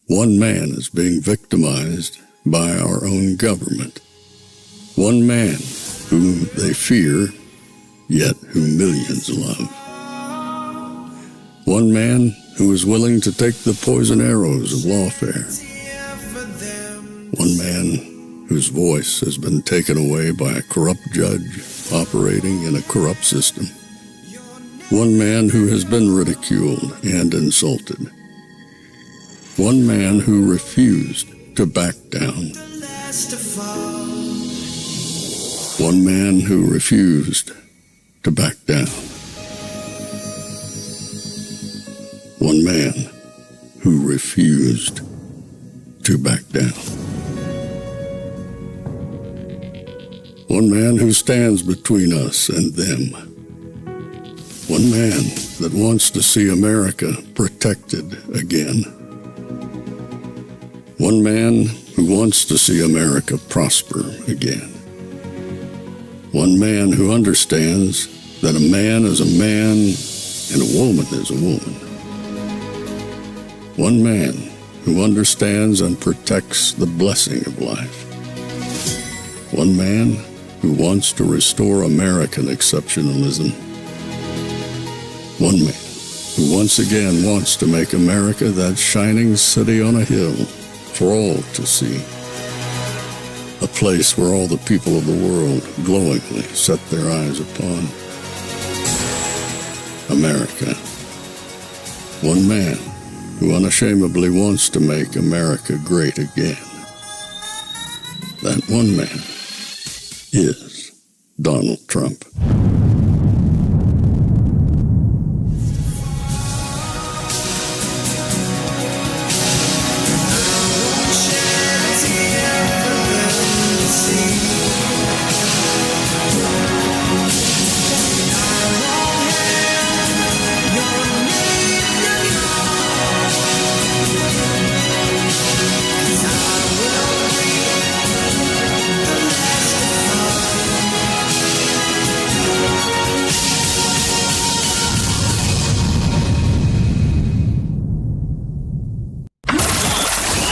One man is being victimized by our own government. One man whom they fear, yet who millions love. One man who is willing to take the poison arrows of lawfare. One man whose voice has been taken away by a corrupt judge operating in a corrupt system. One man who has been ridiculed and insulted. One man who refused to back down. One man who refused to back down. One man who refused to back down. One man who stands between us and them. One man that wants to see America protected again. One man who wants to see America prosper again. One man who understands that a man is a man and a woman is a woman. One man who understands and protects the blessing of life. One man who wants to restore American exceptionalism. One man who once again wants to make America that shining city on a hill for all to see. A place where all the people of the world glowingly set their eyes upon. America. One man who unashamedly wants to make America great again. That one man is Donald Trump.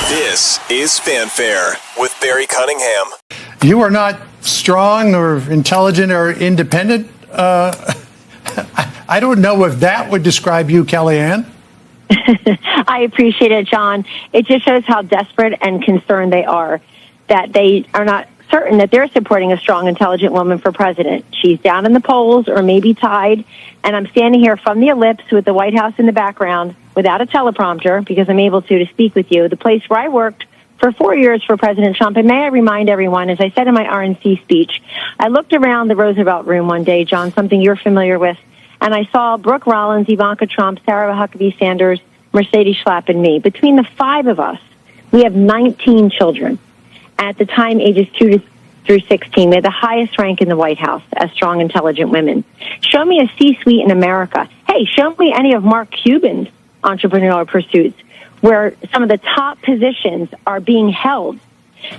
This is Fanfare with Barry Cunningham. You are not strong or intelligent or independent. I don't know if that would describe you, Kellyanne. I appreciate it, John. It just shows how desperate and concerned they are that they are not certain that they're supporting a strong, intelligent woman for president. She's down in the polls or maybe tied, and I'm standing here from the ellipse with the White House in the background without a teleprompter because I'm able to speak with you, the place where I worked for 4 years for President Trump. And may I remind everyone, as I said in my RNC speech, I looked around the Roosevelt Room one day, John, something you're familiar with, and I saw Brooke Rollins, Ivanka Trump, Sarah Huckabee Sanders, Mercedes Schlapp, and me. Between the five of us, we have 19 children. At the time, ages 2 through 16, we had the highest rank in the White House as strong, intelligent women. Show me a C-suite in America. Hey, show me any of Mark Cuban's entrepreneurial pursuits where some of the top positions are being held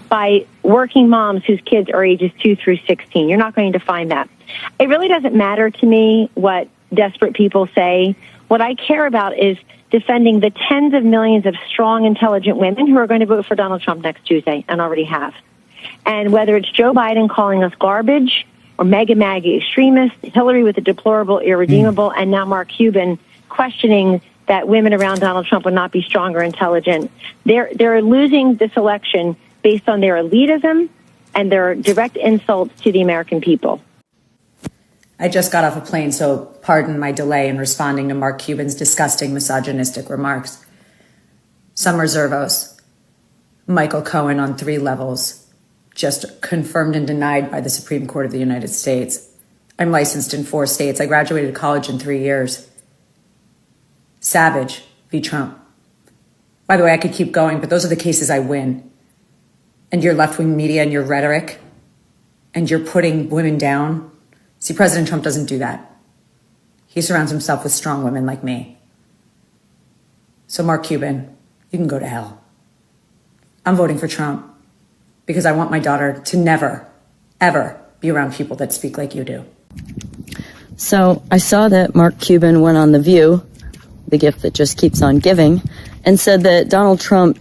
by working moms whose kids are ages 2 through 16. You're not going to find that. It really doesn't matter to me what desperate people say. What I care about is defending the tens of millions of strong, intelligent women who are going to vote for Donald Trump next Tuesday and already have. And whether it's Joe Biden calling us garbage or mega MAGA extremists, Hillary with the deplorable, irredeemable, and now Mark Cuban questioning that women around Donald Trump would not be strong or intelligent. They're losing this election based on their elitism and their direct insults to the American people. I just got off a plane, so pardon my delay in responding to Mark Cuban's disgusting misogynistic remarks. Some reservos. Michael Cohen on 3 levels. Just confirmed and denied by the Supreme Court of the United States. I'm licensed in 4 states. I graduated college in 3 years. Savage v. Trump. By the way, I could keep going, but those are the cases I win. And your left-wing media and your rhetoric, and you're putting women down. See, President Trump doesn't do that. He surrounds himself with strong women like me. So Mark Cuban, you can go to hell. I'm voting for Trump because I want my daughter to never, ever be around people that speak like you do. So I saw that Mark Cuban went on The View, the gift that just keeps on giving, and said that Donald Trump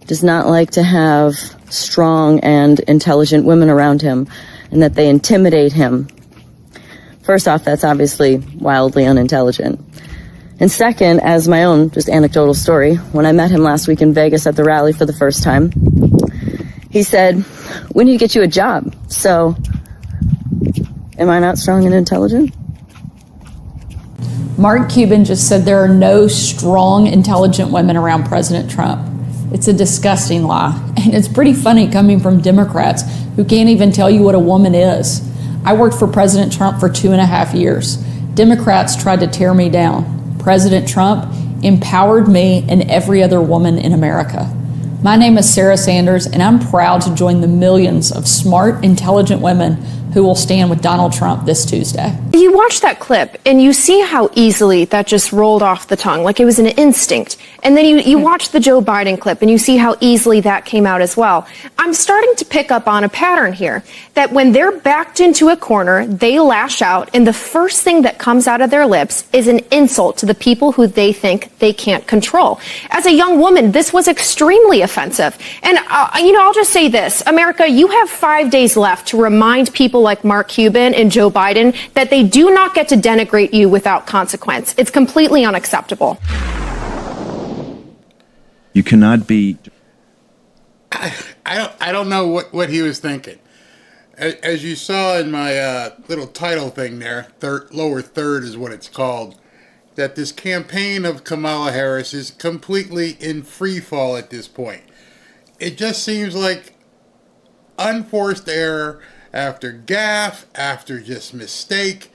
does not like to have strong and intelligent women around him, and that they intimidate him. First off, that's obviously wildly unintelligent. And second, as my own just anecdotal story, when I met him last week in Vegas at the rally for the first time, he said, "We need to get you a job." So, am I not strong and intelligent? Mark Cuban just said there are no strong, intelligent women around President Trump. It's a disgusting lie. And it's pretty funny coming from Democrats who can't even tell you what a woman is. I worked for President Trump for 2.5 years. Democrats tried to tear me down. President Trump empowered me and every other woman in America. My name is Sarah Sanders, and I'm proud to join the millions of smart, intelligent women who will stand with Donald Trump this Tuesday. You watch that clip and you see how easily that just rolled off the tongue, like it was an instinct. And then you watch the Joe Biden clip and you see how easily that came out as well. I'm starting to pick up on a pattern here, that when they're backed into a corner, they lash out, and the first thing that comes out of their lips is an insult to the people who they think they can't control. As a young woman, this was extremely offensive. And, I'll just say this. America, you have 5 days left to remind people like Mark Cuban and Joe Biden that they do not get to denigrate you without consequence. It's completely unacceptable. You cannot be. I don't know what he was thinking. As you saw in my little title thing there, lower third is what it's called, that this campaign of Kamala Harris is completely in free fall at this point. It just seems like unforced error after gaffe, after just mistake.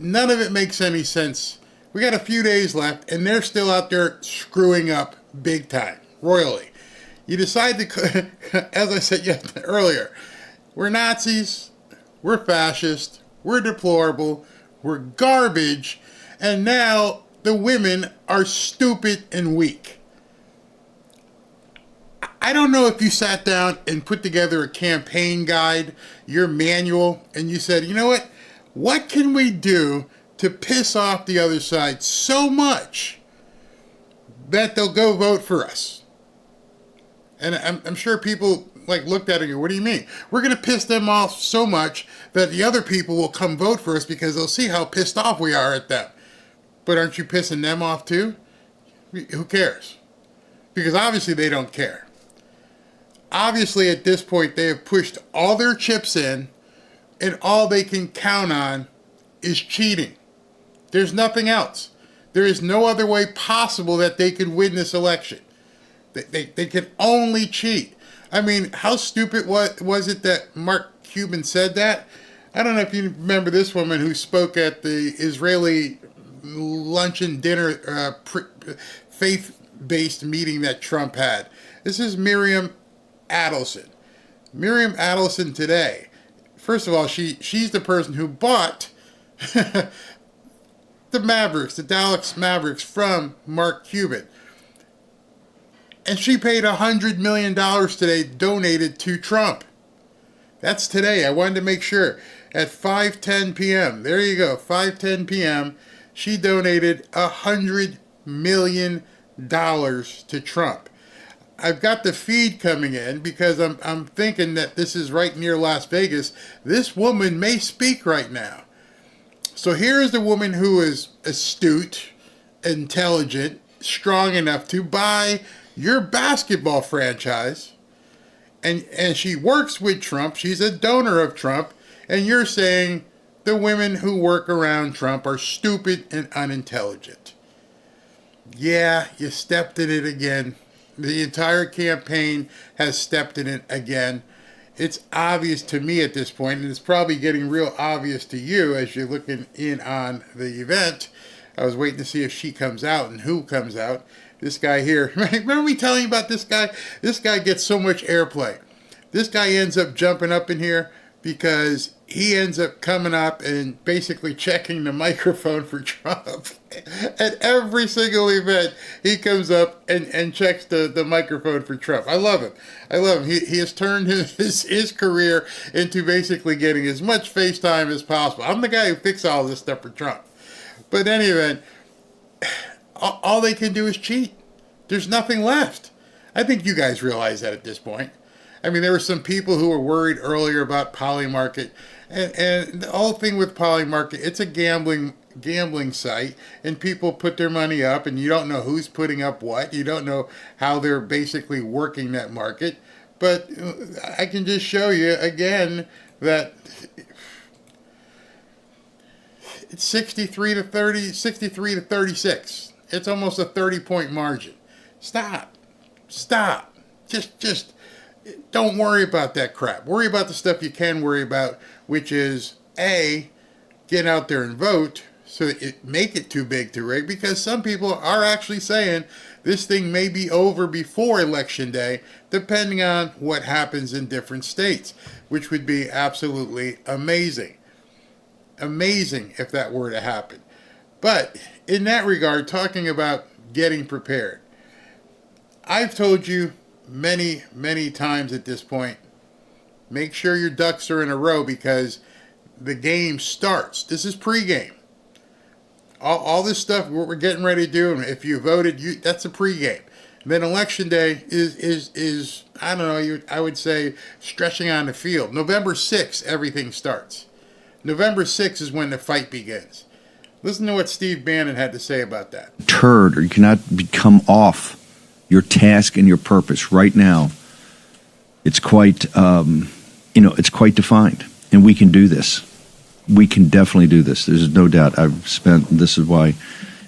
None of it makes any sense. We got a few days left, and they're still out there screwing up big time, royally. You decide to, as I said earlier, we're Nazis, we're fascist, we're deplorable, we're garbage, and now the women are stupid and weak. I don't know if you sat down and put together a campaign guide, your manual, and you said, you know what can we do to piss off the other side so much that they'll go vote for us? And I'm sure people looked at it and go, what do you mean? We're going to piss them off so much that the other people will come vote for us because they'll see how pissed off we are at them. But aren't you pissing them off too? Who cares? Because obviously they don't care. Obviously, at this point, they have pushed all their chips in, and all they can count on is cheating. There's nothing else. There is no other way possible that they could win this election. They can only cheat. I mean, how stupid was it that Mark Cuban said that? I don't know if you remember this woman who spoke at the Israeli luncheon dinner faith-based meeting that Trump had. This is Miriam Adelson. Miriam Adelson today. First of all, she's the person who bought the Mavericks, the Dallas Mavericks, from Mark Cuban. And she paid $100 million today, donated to Trump. That's today. I wanted to make sure. At 5:10 p.m. There you go. 5:10 p.m. She donated $100 million to Trump. I've got the feed coming in because I'm thinking that this is right near Las Vegas. This woman may speak right now. So here is the woman who is astute, intelligent, strong enough to buy your basketball franchise, and she works with Trump. She's a donor of Trump, and you're saying the women who work around Trump are stupid and unintelligent. Yeah, you stepped in it again. The entire campaign has stepped in it again. It's obvious to me at this point, and it's probably getting real obvious to you as you're looking in on the event. I was waiting to see if she comes out and who comes out. This guy here, remember me telling you about this guy? This guy gets so much airplay. This guy ends up jumping up in here because he ends up coming up and basically checking the microphone for Trump. At every single event, he comes up and checks the microphone for Trump. I love him. I love him. He has turned his career into basically getting as much face time as possible. I'm the guy who fixes all this stuff for Trump. But in any event, all they can do is cheat. There's nothing left. I think you guys realize that at this point. I mean, there were some people who were worried earlier about Polymarket, and the whole thing with Polymarket, it's a gambling site, and people put their money up, and you don't know who's putting up what. You don't know how they're basically working that market. But I can just show you again that it's 63 to 36. It's almost a 30-point margin. Stop. Just don't worry about that crap. Worry about the stuff you can worry about, which is A, get out there and vote so that it make it too big to rig, because some people are actually saying this thing may be over before Election Day, depending on what happens in different states, which would be absolutely amazing. Amazing if that were to happen. But in that regard, talking about getting prepared, I've told you many, many times at this point, make sure your ducks are in a row, because the game starts. This is pregame. All this stuff what we're getting ready to do, and if you voted, that's a pregame. And then Election Day is I don't know, I would say stretching on the field. November 6th, everything starts. November 6th is when the fight begins. Listen to what Steve Bannon had to say about that. Or you cannot come off your task and your purpose right now. It's quite, it's quite defined, and we can do this. We can definitely do this. There's no doubt. This is why,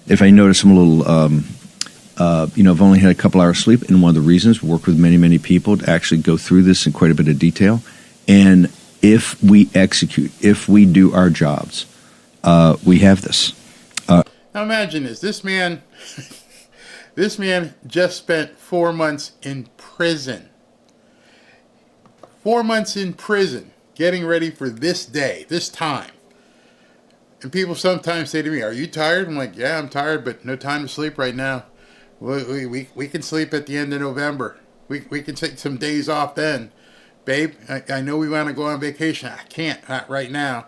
if I notice I'm a little, I've only had a couple hours sleep, and one of the reasons, work with many, many people to actually go through this in quite a bit of detail. And if we execute, if we do our jobs, we have this. Now imagine this. This man just spent 4 months in prison. 4 months in prison, getting ready for this day, this time. And people sometimes say to me, "Are you tired?" I'm like, "Yeah, I'm tired, but no time to sleep right now. We can sleep at the end of November. We can take some days off then. Babe, I know we want to go on vacation. I can't, not right now."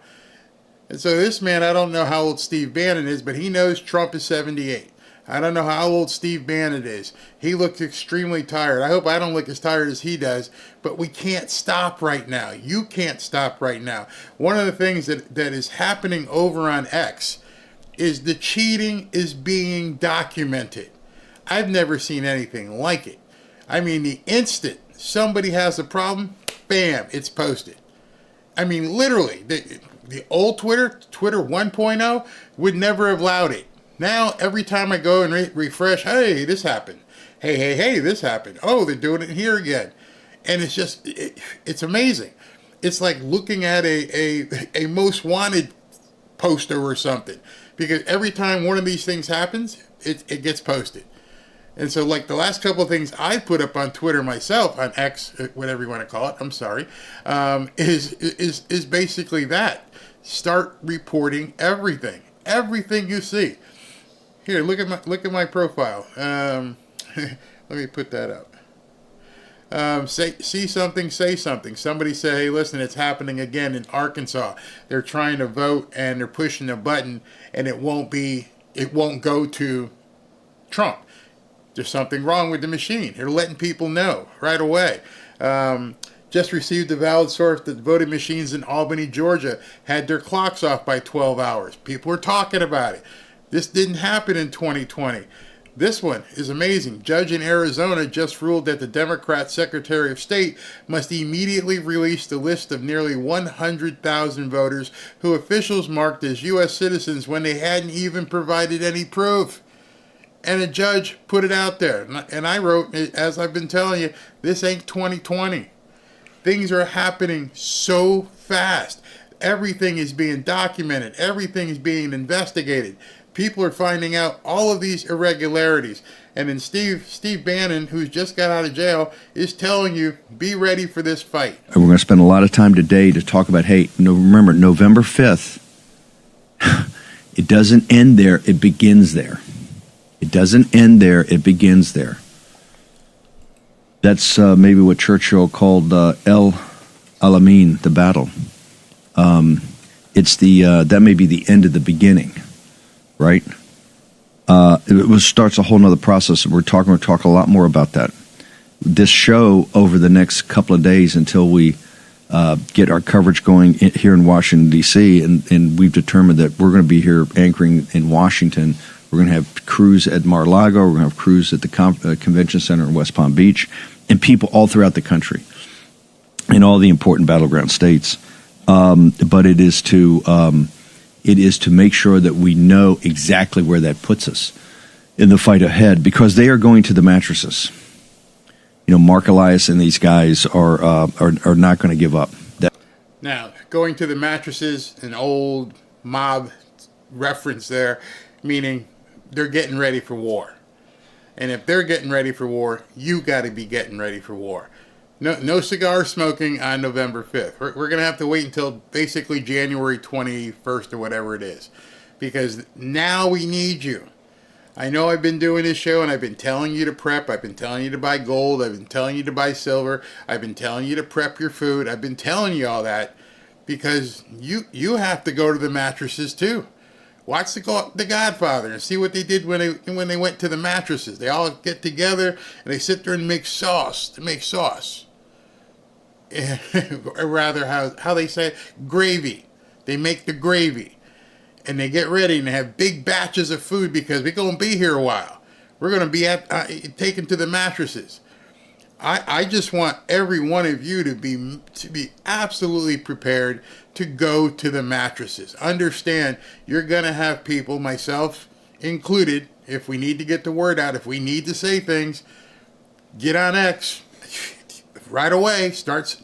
And so this man, I don't know how old Steve Bannon is, but he knows Trump is 78. I don't know how old Steve Bannon is. He looks extremely tired. I hope I don't look as tired as he does, but we can't stop right now. You can't stop right now. One of the things that is happening over on X is the cheating is being documented. I've never seen anything like it. I mean, the instant somebody has a problem, bam, it's posted. I mean, literally, the old Twitter 1.0, would never have allowed it. Now, every time I go and refresh, hey, this happened. Hey, this happened. Oh, they're doing it here again. And it's just, it's amazing. It's like looking at a most wanted poster or something. Because every time one of these things happens, it gets posted. And so, like, the last couple of things I put up on Twitter myself, on X, whatever you want to call it, I'm sorry, is basically that. Start reporting everything you see. Here, look at my profile. Let me put that up. See something, say something. Somebody say, "Hey, listen, it's happening again in Arkansas. They're trying to vote and they're pushing a button, and it won't go to Trump. There's something wrong with the machine." They're letting people know right away. Just received a valid source that voting machines in Albany, Georgia had their clocks off by 12 hours. People are talking about it. This didn't happen in 2020. This one is amazing. Judge in Arizona just ruled that the Democrat Secretary of State must immediately release the list of nearly 100,000 voters who officials marked as U.S. citizens when they hadn't even provided any proof. And a judge put it out there. And I wrote, as I've been telling you, this ain't 2020. Things are happening so fast. Everything is being documented. Everything is being investigated. People are finding out all of these irregularities. And then Steve Bannon, who's just got out of jail, is telling you, be ready for this fight. We're going to spend a lot of time today to talk about, remember, November 5th, it doesn't end there, it begins there. It doesn't end there, it begins there. That's maybe what Churchill called El Alamein, the battle. It's that may be the end of the beginning, right? It starts a whole nother process. We'll talk a lot more about that. this show over the next couple of days until we get our coverage going here in Washington, D.C., and we've determined that we're going to be here anchoring in Washington. We're going to have crews at Mar-a-Lago. We're going to have crews at the Convention Center in West Palm Beach, and people all throughout the country in all the important battleground states. But it is to make sure that we know exactly where that puts us in the fight ahead, because they are going to the mattresses. You know, Mark Elias and these guys are not going to give up. Now, going to the mattresses, an old mob reference there, meaning they're getting ready for war. And if they're getting ready for war, you got to be getting ready for war. No cigar smoking on November 5th. We're going to have to wait until basically January 21st or whatever it is, because now we need you. I know I've been doing this show and I've been telling you to prep. I've been telling you to buy gold. I've been telling you to buy silver. I've been telling you to prep your food. I've been telling you all that because you have to go to the mattresses too. Watch the Godfather and see what they did when they went to the mattresses. They all get together and they sit there and make sauce. Or rather, how they say it, gravy. They make the gravy. And they get ready and they have big batches of food because we're going to be here a while. We're going to be taken to the mattresses. I just want every one of you to be absolutely prepared to go to the mattresses. Understand, you're going to have people, myself included, if we need to get the word out, if we need to say things, get on X right away. Start.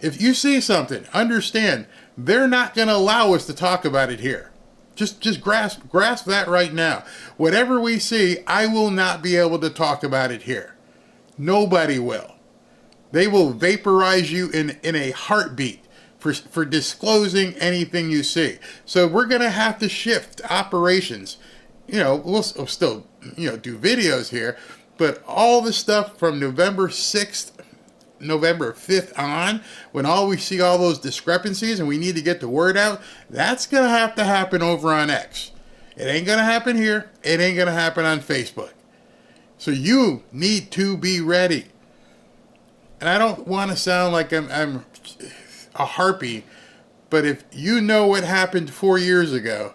If you see something, understand, they're not going to allow us to talk about it here. Just grasp that right now. Whatever we see, I will not be able to talk about it here. Nobody will. They will vaporize you in a heartbeat for disclosing anything you see. So we're going to have to shift operations. You know, we'll still, do videos here, but all the stuff from November 6th, November 5th on, when we see all those discrepancies and we need to get the word out, that's going to have to happen over on X. It ain't going to happen here. It ain't going to happen on Facebook. So you need to be ready. And I don't want to sound like I'm a harpy, but if you know what happened 4 years ago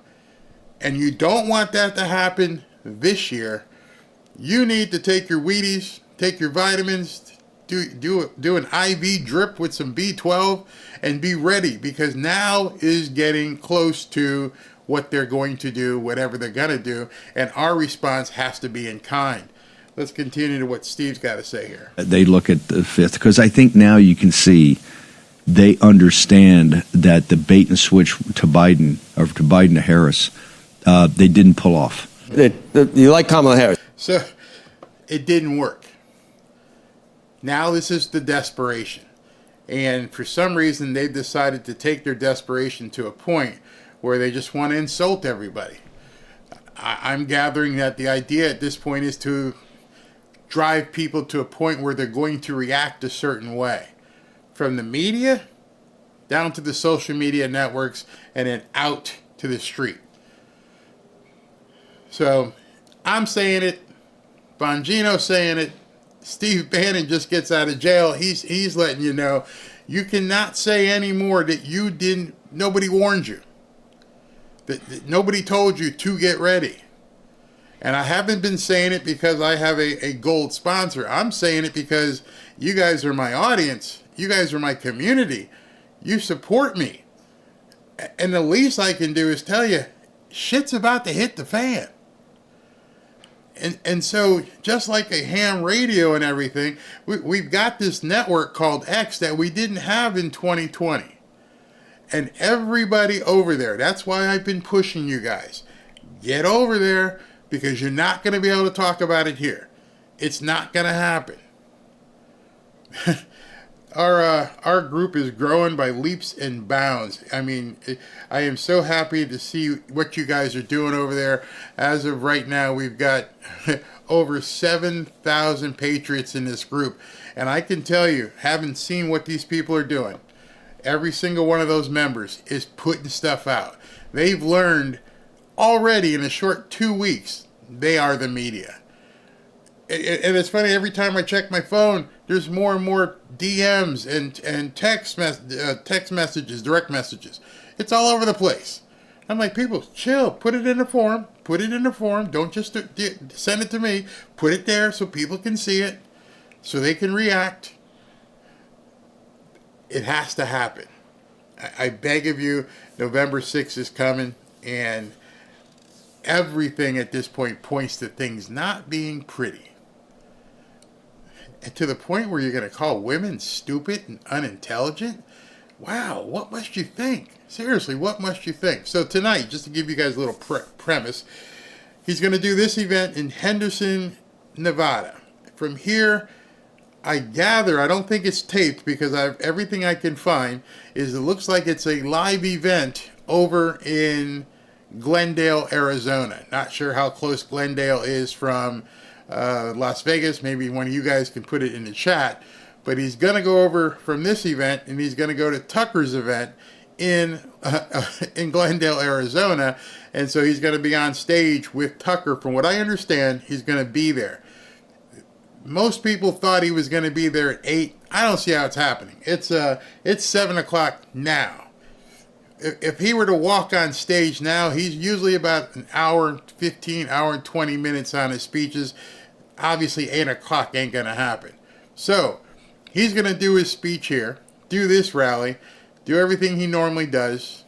and you don't want that to happen this year, you need to take your Wheaties, take your vitamins, do an IV drip with some B12 and be ready, because now is getting close to what they're going to do, whatever they're going to do, and our response has to be in kind. Let's continue to what Steve's got to say here. They look at the 5th, because I think now you can see they understand that the bait and switch to Biden, or to Biden to Harris, they didn't pull off. You like Kamala Harris. So it didn't work. Now this is the desperation. And for some reason, they've decided to take their desperation to a point where they just want to insult everybody. I'm gathering that the idea at this point is to drive people to a point where they're going to react a certain way. From the media down to the social media networks and then out to the street. So I'm saying it. Bongino's saying it. Steve Bannon just gets out of jail. He's letting you know you cannot say anymore that nobody warned you. That nobody told you to get ready. And I haven't been saying it because I have a gold sponsor. I'm saying it because you guys are my audience. You guys are my community. You support me. And the least I can do is tell you, shit's about to hit the fan. And so, just like a ham radio and everything, we've got this network called X that we didn't have in 2020. And everybody over there, that's why I've been pushing you guys. Get over there, because you're not going to be able to talk about it here. It's not going to happen. Our group is growing by leaps and bounds. I mean, I am so happy to see what you guys are doing over there. As of right now, we've got over 7,000 patriots in this group. And I can tell you, having seen what these people are doing, every single one of those members is putting stuff out. They've learned already in a short 2 weeks, they are the media. And it's funny, every time I check my phone, there's more and more DMs and text messages, direct messages. It's all over the place. I'm like, people, chill. Put it in a form. Put it in a form. Don't just send it to me. Put it there so people can see it, so they can react. It has to happen. I beg of you, November 6th is coming, and everything at this point points to things not being pretty. And to the point where you're going to call women stupid and unintelligent? Wow, what must you think? Seriously, what must you think? So tonight, just to give you guys a little premise, he's going to do this event in Henderson, Nevada. From here, I gather, I don't think it's taped because everything I can find is it looks like it's a live event over in Glendale, Arizona. Not sure how close Glendale is from Las Vegas. Maybe one of you guys can put it in the chat. But he's going to go over from this event, and he's going to go to Tucker's event in Glendale, Arizona. And so he's going to be on stage with Tucker. From what I understand, he's going to be there. Most people thought he was going to be there at 8. I don't see how it's happening. It's 7 o'clock now. If he were to walk on stage now, he's usually about an hour, 15, hour and 20 minutes on his speeches. Obviously, 8 o'clock ain't going to happen. So he's going to do his speech here, do this rally, do everything he normally does.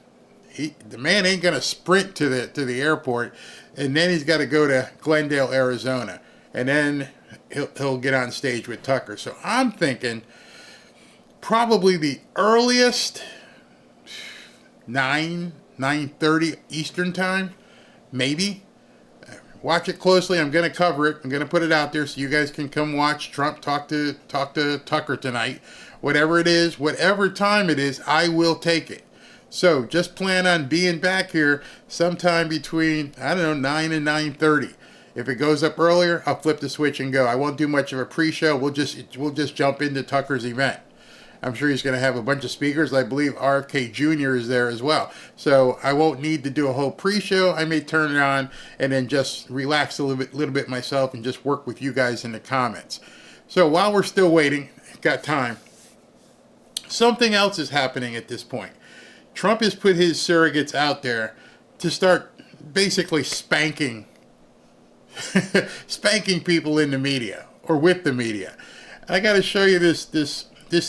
The man ain't going to sprint to the airport, and then he's got to go to Glendale, Arizona, and then he'll get on stage with Tucker. So I'm thinking probably the earliest 9:30 Eastern time, maybe. Watch it closely. I'm going to cover it. I'm going to put it out there so you guys can come watch Trump talk to Tucker tonight. Whatever it is, whatever time it is, I will take it. So just plan on being back here sometime between, 9 and 9:30. If it goes up earlier, I'll flip the switch and go. I won't do much of a pre-show. We'll just jump into Tucker's event. I'm sure he's going to have a bunch of speakers. I believe RFK Jr. is there as well. So I won't need to do a whole pre-show. I may turn it on and then just relax a little bit myself and just work with you guys in the comments. So while we're still waiting, got time, something else is happening at this point. Trump has put his surrogates out there to start basically spanking people in the media or with the media. I got to show you this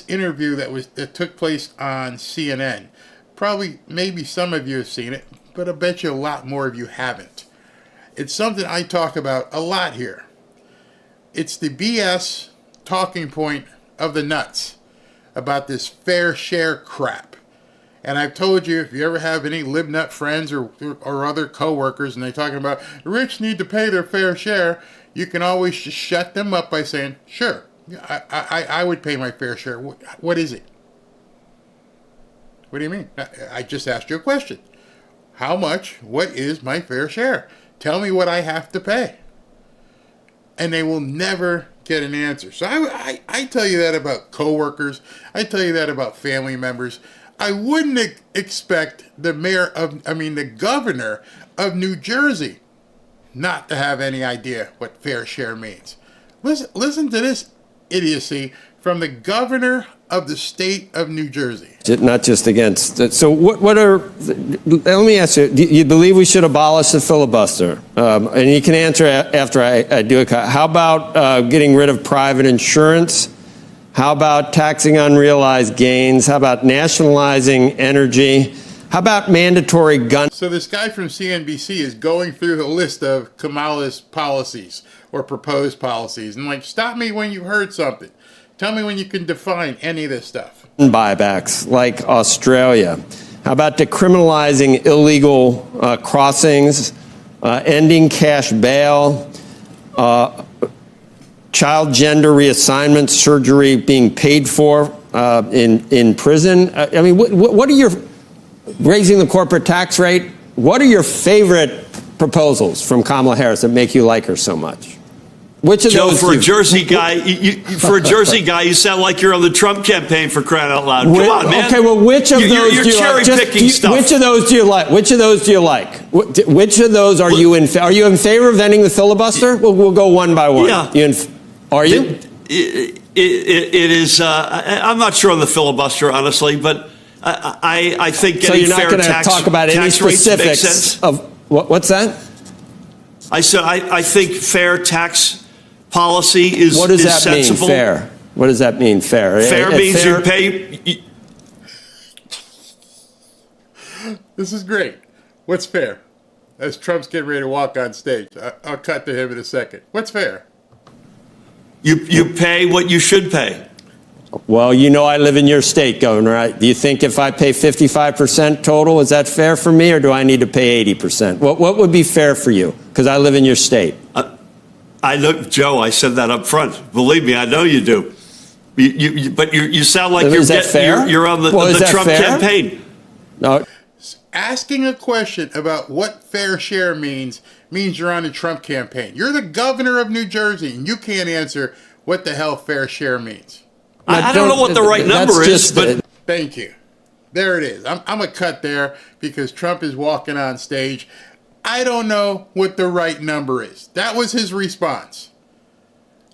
interview that took place on CNN. Probably, maybe some of you have seen it, but I bet you a lot more of you haven't. It's something I talk about a lot here. It's the BS talking point of the nuts about this fair share crap. And I've told you, if you ever have any libnut friends or other coworkers and they're talking about the rich need to pay their fair share, you can always just shut them up by saying, sure, I would pay my fair share. What is it? What do you mean? I just asked you a question. How much? What is my fair share? Tell me what I have to pay. And they will never get an answer. So I tell you that about coworkers. I tell you that about family members. I wouldn't expect the governor of New Jersey not to have any idea what fair share means. Listen to this idiocy from the governor of the state of New Jersey. Not just against. So let me ask you, do you believe we should abolish the filibuster? And you can answer after I do it. How about getting rid of private insurance? How about taxing unrealized gains? How about nationalizing energy? How about mandatory gun? So this guy from CNBC is going through the list of Kamala's policies or proposed policies. And stop me when you've heard something. Tell me when you can define any of this stuff. Buybacks like Australia. How about decriminalizing illegal crossings, ending cash bail, child gender reassignment surgery being paid for in prison? I mean, what are your, raising the corporate tax rate, what are your favorite proposals from Kamala Harris that make you like her so much? Which of Joe, those? for a Jersey guy, for a Jersey guy, you sound like you're on the Trump campaign, for crying out loud. Come on, man. Okay, well, which of those you're do you cherry like? picking stuff. Which of those do you like? Which of those do you like? Which of those are you in? Are you in favor of ending the filibuster? We'll go one by one. Yeah. Are you? It is. I'm not sure on the filibuster, honestly, but I think So getting you're not fair going to tax talk about any tax rates makes specifics sense. of what's that? I said I think fair tax policy is What does that sensible. mean? Fair. What does that mean? Fair. Fair means you pay. This is great. What's fair? As Trump's getting ready to walk on stage, I'll cut to him in a second. What's fair? You pay what you should pay. Well, you know I live in your state, Governor. Do you think if I pay 55% total, is that fair for me, or do I need to pay 80%? What would be fair for you? Because I live in your state. I know, Joe. I said that up front. Believe me, I know you do. But you sound like Is that fair? You're on the Trump campaign. No. Asking a question about what fair share means you're on the Trump campaign. You're the governor of New Jersey, and you can't answer what the hell fair share means. I don't know what the right number is, but thank you. There it is. I'm going to cut there because Trump is walking on stage. I don't know what the right number is. That was his response.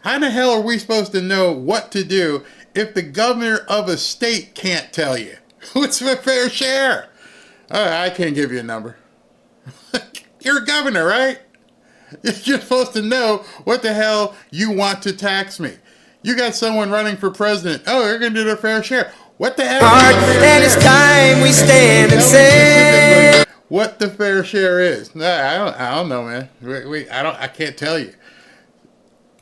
How the hell are we supposed to know what to do if the governor of a state can't tell you? What's a fair share? I can't give you a number. You're a governor, right? You're supposed to know what the hell you want to tax me. You got someone running for president. Oh, they're going to do their fair share. What the hell? And it's time we stand and say what the fair share is. No, I don't know, man. I can't tell you.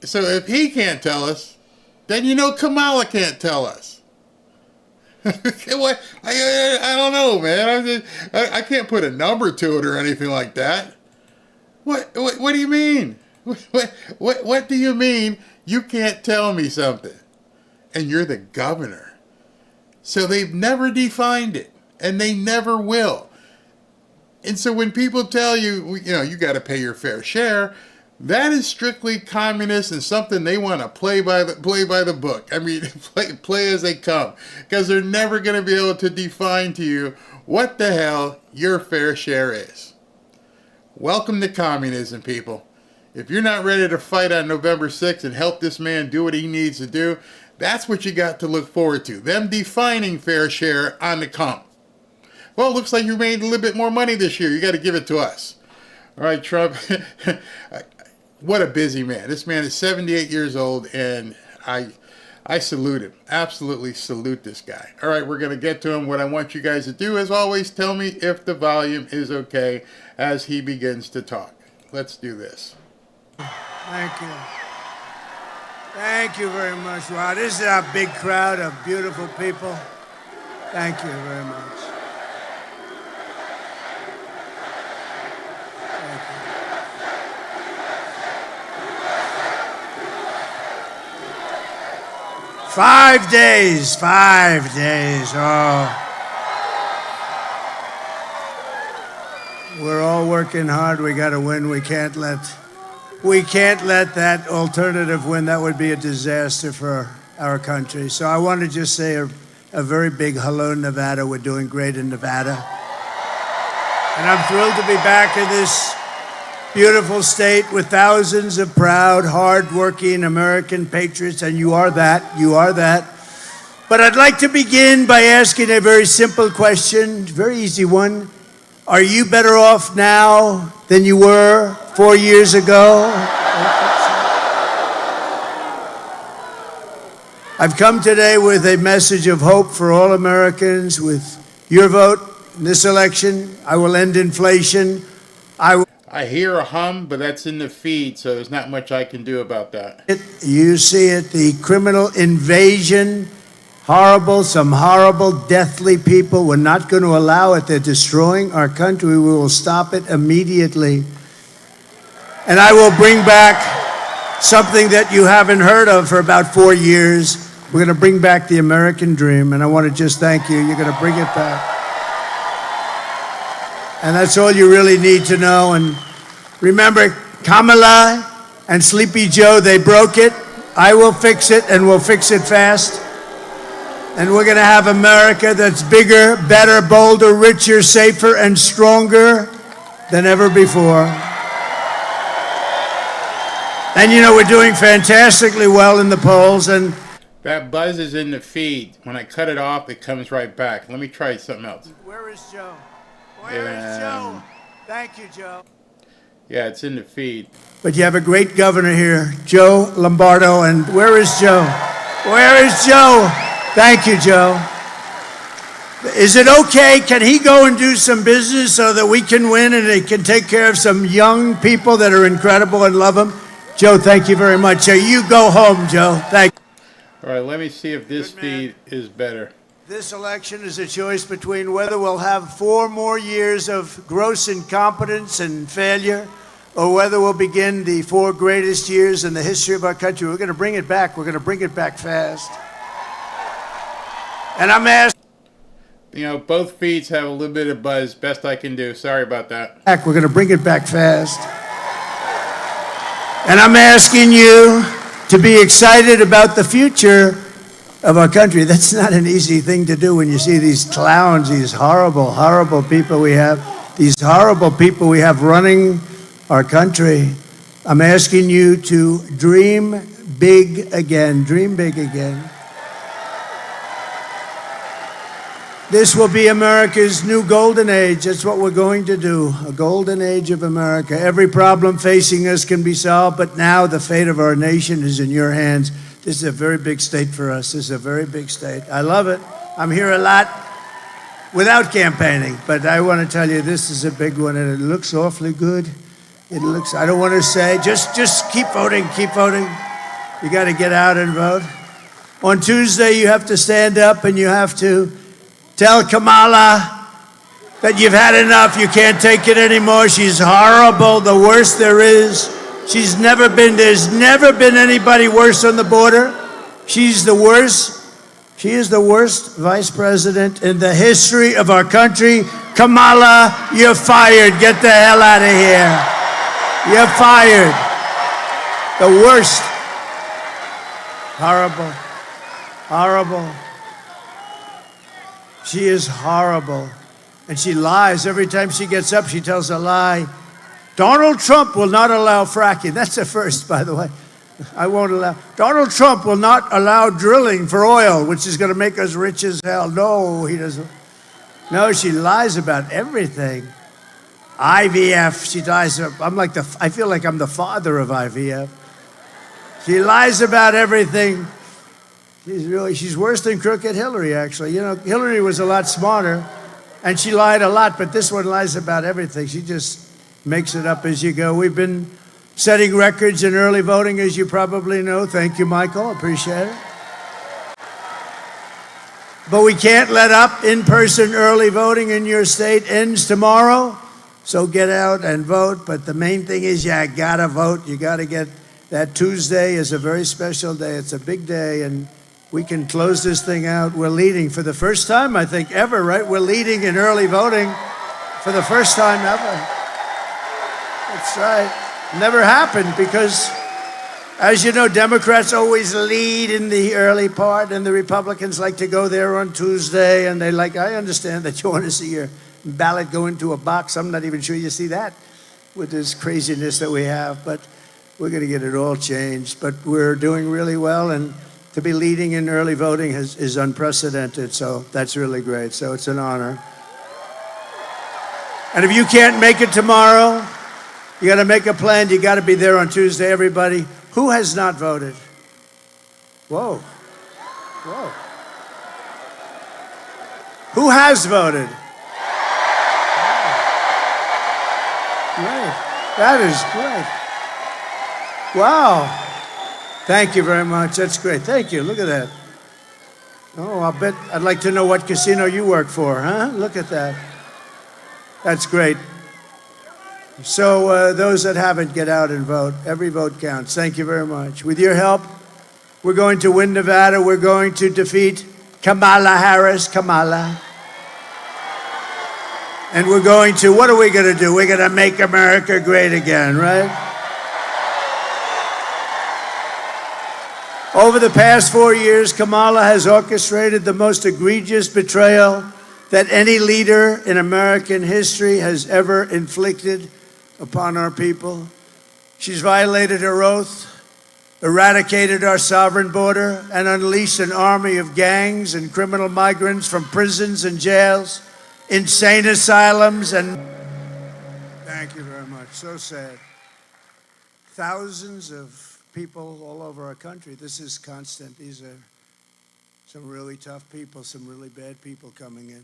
So if he can't tell us, then you know Kamala can't tell us. What? I don't know, man. I can't put a number to it or anything like that. What do you mean? What do you mean you can't tell me something? And you're the governor. So they've never defined it, and they never will. And so when people tell you, you got to pay your fair share, that is strictly communist and something they want to play by the book. I mean, play as they come, because they're never going to be able to define to you what the hell your fair share is. Welcome to communism, people. If you're not ready to fight on November 6th and help this man do what he needs to do, that's what you got to look forward to. Them defining fair share on the come. Well, it looks like you made a little bit more money this year. You got to give it to us. All right, Trump. What a busy man. This man is 78 years old, and I salute him. Absolutely salute this guy. All right, we're going to get to him. What I want you guys to do, as always, tell me if the volume is okay as he begins to talk. Let's do this. Thank you. Thank you very much. Wow, this is a big crowd of beautiful people. Thank you very much. Thank you. Five days. Oh. We're all working hard. We got to win. We can't let that alternative win. That would be a disaster for our country. So I want to just say a very big hello, Nevada. We're doing great in Nevada. And I'm thrilled to be back in this beautiful state with thousands of proud, hard-working American patriots, and you are that. But I'd like to begin by asking a very simple question, very easy one. Are you better off now than you were 4 years ago? I've come today with a message of hope for all Americans. With your vote in this election, I will end inflation. I hear a hum, but that's in the feed, so there's not much I can do about that. You see it, the criminal invasion, some horrible, deathly people. We're not going to allow it. They're destroying our country. We will stop it immediately. And I will bring back something that you haven't heard of for about 4 years. We're going to bring back the American dream, and I want to just thank you. You're going to bring it back. And that's all you really need to know. And remember, Kamala and Sleepy Joe, they broke it. I will fix it, and we'll fix it fast. And we're going to have America that's bigger, better, bolder, richer, safer, and stronger than ever before. And you know, we're doing fantastically well in the polls. And that buzz is in the feed. When I cut it off, it comes right back. Let me try something else. Where is Joe? Where is Joe? Thank you, Joe. Yeah, it's in the feed. But you have a great governor here, Joe Lombardo. And where is Joe? Where is Joe? Thank you, Joe. Is it okay? Can he go and do some business so that we can win and he can take care of some young people that are incredible and love him? Joe, thank you very much. You go home, Joe. Thank you. All right, let me see if this feed is better. This election is a choice between whether we'll have 4 more years of gross incompetence and failure or whether we'll begin the 4 greatest years in the history of our country. We're going to bring it back. We're going to bring it back fast. And I'm asking. You know, both feeds have a little bit of buzz. Best I can do. Sorry about that. We're going to bring it back fast. And I'm asking you to be excited about the future of our country. That's not an easy thing to do when you see these clowns, these horrible, horrible people we have, these horrible people we have running our country. I'm asking you to dream big again. Dream big again. This will be America's new golden age. That's what we're going to do, a golden age of America. Every problem facing us can be solved, but now the fate of our nation is in your hands. This is a very big state for us. This is a very big state. I love it. I'm here a lot without campaigning, but I want to tell you this is a big one, and it looks awfully good. It looks, I don't want to say, just keep voting, keep voting. You got to get out and vote. On Tuesday, you have to stand up and you have to tell Kamala that you've had enough. You can't take it anymore. She's horrible, the worst there is. There's never been anybody worse on the border. She's the worst. She is the worst vice president in the history of our country. Kamala, you're fired. Get the hell out of here. You're fired. The worst. Horrible. Horrible. She is horrible. And she lies. Every time she gets up, she tells a lie. Donald Trump will not allow fracking. That's a first, by the way. I won't allow. Donald Trump will not allow drilling for oil, which is going to make us rich as hell. No, he doesn't. No, she lies about everything. IVF, she lies. I feel like I'm the father of IVF. She lies about everything. She's worse than crooked Hillary, actually. You know, Hillary was a lot smarter, and she lied a lot, but this one lies about everything. She just makes it up as you go. We've been setting records in early voting, as you probably know. Thank you, Michael. Appreciate it. But we can't let up. In-person early voting in your state ends tomorrow, so get out and vote. But the main thing is you gotta vote. You gotta get that. Tuesday is a very special day. It's a big day, and we can close this thing out. We're leading for the first time, I think, ever, right? We're leading in early voting for the first time ever. That's right. Never happened because, as you know, Democrats always lead in the early part, and the Republicans like to go there on Tuesday, and I understand that you want to see your ballot go into a box. I'm not even sure you see that with this craziness that we have, but we're going to get it all changed. But we're doing really well, and to be leading in early voting is unprecedented, so that's really great. So it's an honor. And if you can't make it tomorrow, you got to make a plan. You got to be there on Tuesday, everybody. Who has not voted? Whoa. Whoa. Who has voted? Great. That is great. Wow. Thank you very much. That's great. Thank you. Look at that. Oh, I'll bet I'd like to know what casino you work for, huh? Look at that. That's great. So those that haven't, get out and vote. Every vote counts. Thank you very much. With your help, we're going to win Nevada. We're going to defeat Kamala Harris. Kamala. And we're going to, what are we going to do? We're going to make America great again, right? Over the past 4 years, Kamala has orchestrated the most egregious betrayal that any leader in American history has ever inflicted upon our people. She's violated her oath, eradicated our sovereign border, and unleashed an army of gangs and criminal migrants from prisons and jails, insane asylums, and... Thank you very much. So sad. Thousands of people all over our country. This is constant. These are some really tough people, some really bad people coming in.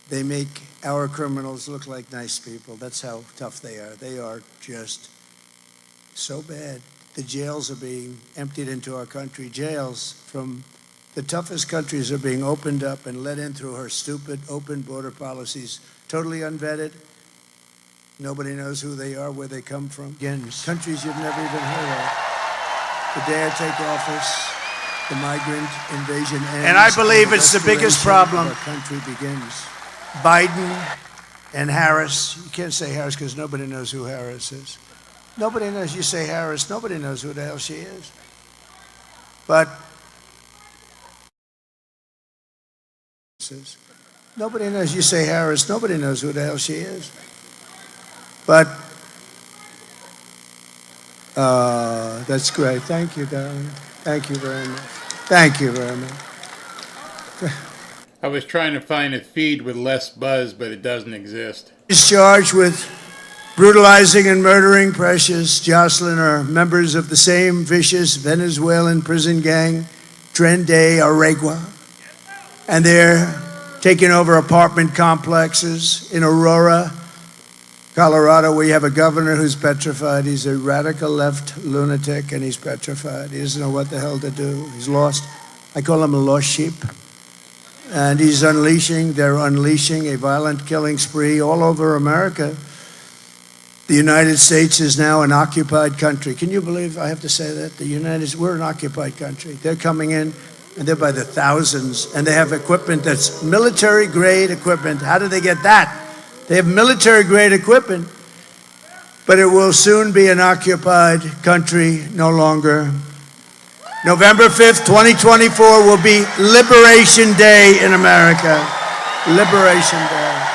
They make our criminals look like nice people. That's how tough they are. They are just so bad. The jails are being emptied into our country. Jails from the toughest countries are being opened up and let in through her stupid open border policies, totally unvetted. Nobody knows who they are, where they come from. Again, countries you've never even heard of. The day I take office, the migrant invasion ends. And I believe it's the biggest problem. Our country begins. Biden and Harris. You can't say Harris because nobody knows who Harris is. Nobody knows. You say Harris, nobody knows who the hell she is. But nobody knows. You say Harris, nobody knows who the hell she is. But that's great. Thank you, darling. Thank you very much. Thank you very much. I was trying to find a feed with less buzz, but it doesn't exist. Is charged with brutalizing and murdering Precious, Jocelyn are members of the same vicious Venezuelan prison gang, Tren de Aragua. And they're taking over apartment complexes in Aurora, Colorado, where you have a governor who's petrified. He's a radical left lunatic, and he's petrified. He doesn't know what the hell to do. He's lost. I call him a lost sheep. And they're unleashing a violent killing spree all over America. The United States is now an occupied country. Can you believe I have to say that? We're an occupied country. They're coming in, and they're by the thousands, and they have equipment that's military-grade equipment. How do they get that? They have military-grade equipment, but it will soon be an occupied country no longer. November 5th, 2024 will be Liberation Day in America. Liberation Day.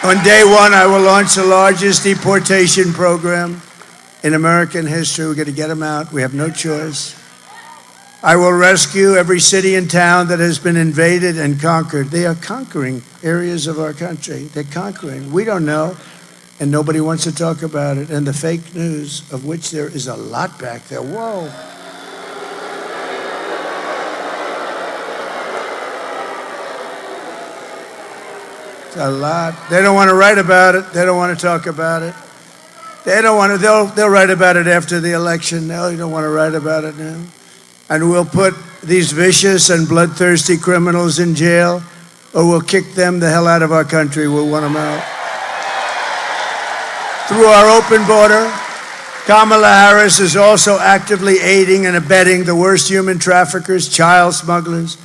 On day one, I will launch the largest deportation program in American history. We're going to get them out. We have no choice. I will rescue every city and town that has been invaded and conquered. They are conquering areas of our country. They're conquering. We don't know, and nobody wants to talk about it. And the fake news, of which there is a lot back there. Whoa. It's a lot. They don't want to write about it. They don't want to talk about it. They don't want to. They'll write about it after the election. No, you don't want to write about it now. And we'll put these vicious and bloodthirsty criminals in jail, or we'll kick them the hell out of our country. We'll want them out. Through our open border, Kamala Harris is also actively aiding and abetting the worst human traffickers, child smugglers,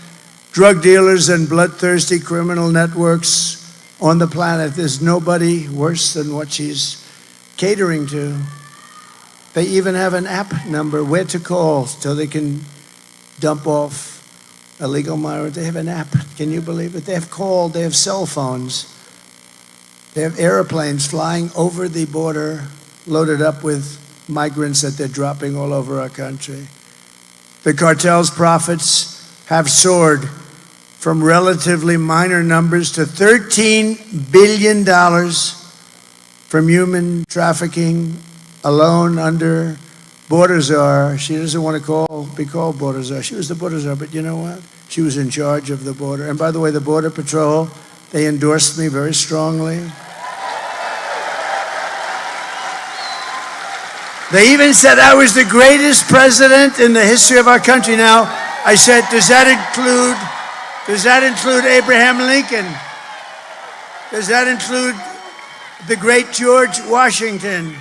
drug dealers, and bloodthirsty criminal networks on the planet. There's nobody worse than what she's catering to. They even have an app number, where to call, so they can dump off illegal migrants. They have an app. Can you believe it? They have cell phones. They have airplanes flying over the border, loaded up with migrants that they're dropping all over our country. The cartel's profits have soared from relatively minor numbers to $13 billion from human trafficking alone under border czar. She doesn't want to be called border czar. She was the border czar, but you know what? She was in charge of the border. And by the way, the Border Patrol, they endorsed me very strongly. They even said I was the greatest president in the history of our country. Now, I said, does that include Abraham Lincoln? Does that include the great George Washington?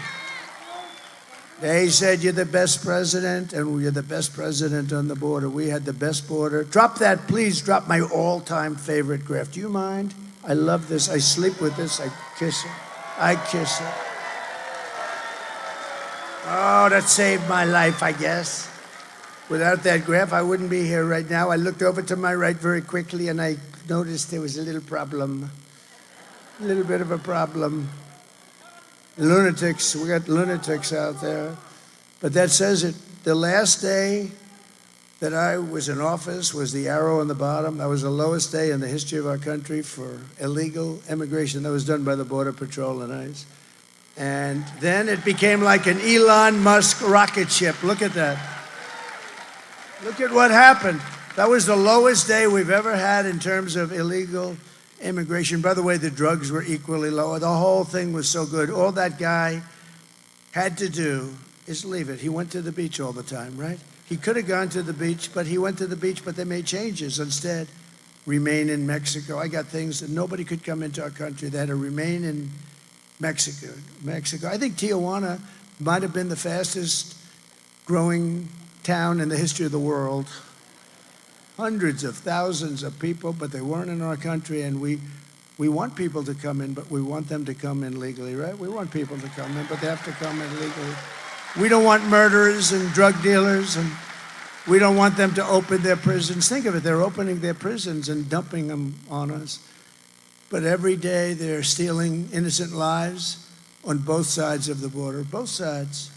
They said, you're the best president, and we're the best president on the border. We had the best border. Drop that, please. Drop my all-time favorite graph. Do you mind? I love this. I sleep with this. I kiss it. I kiss it. Oh, that saved my life, I guess. Without that graph, I wouldn't be here right now. I looked over to my right very quickly, and I noticed there was a little problem. A little bit of a problem. Lunatics, we got lunatics out there. But that says it. The last day that I was in office was the arrow on the bottom. That was the lowest day in the history of our country for illegal immigration. That was done by the Border Patrol and ICE. And then it became like an Elon Musk rocket ship. Look at that. Look at what happened. That was the lowest day we've ever had in terms of illegal immigration. By the way, the drugs were equally low. The whole thing was so good. All that guy had to do is leave it. He went to the beach all the time, right? He could have gone to the beach, but he went to the beach, but they made changes. Instead, remain in Mexico. I got things that nobody could come into our country. They had to remain in Mexico. I think Tijuana might have been the fastest growing town in the history of the world. Hundreds of thousands of people, but they weren't in our country, and we want people to come in, but we want them to come in legally, right? We want people to come in, but they have to come in legally. We don't want murderers and drug dealers, and we don't want them to open their prisons. Think of it, they're opening their prisons and dumping them on us. But every day they're stealing innocent lives on both sides of the border, both sides.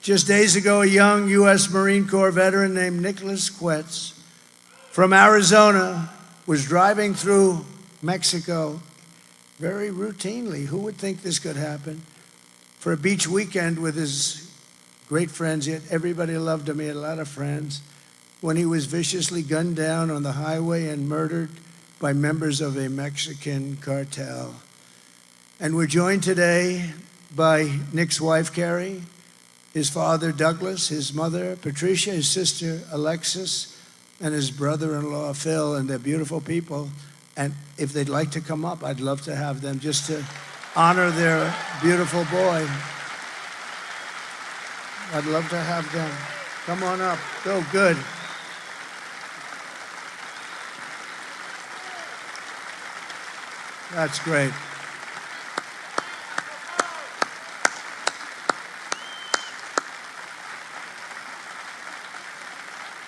Just days ago, a young U.S. Marine Corps veteran named Nicholas Quetz from Arizona was driving through Mexico very routinely. Who would think this could happen? For a beach weekend with his great friends. Yet everybody loved him. He had a lot of friends. When he was viciously gunned down on the highway and murdered by members of a Mexican cartel. And we're joined today by Nick's wife, Carrie, his father, Douglas, his mother, Patricia, his sister, Alexis, and his brother-in-law, Phil, and they're beautiful people. And if they'd like to come up, I'd love to have them just to honor their beautiful boy. I'd love to have them. Come on up. Oh, good. That's great.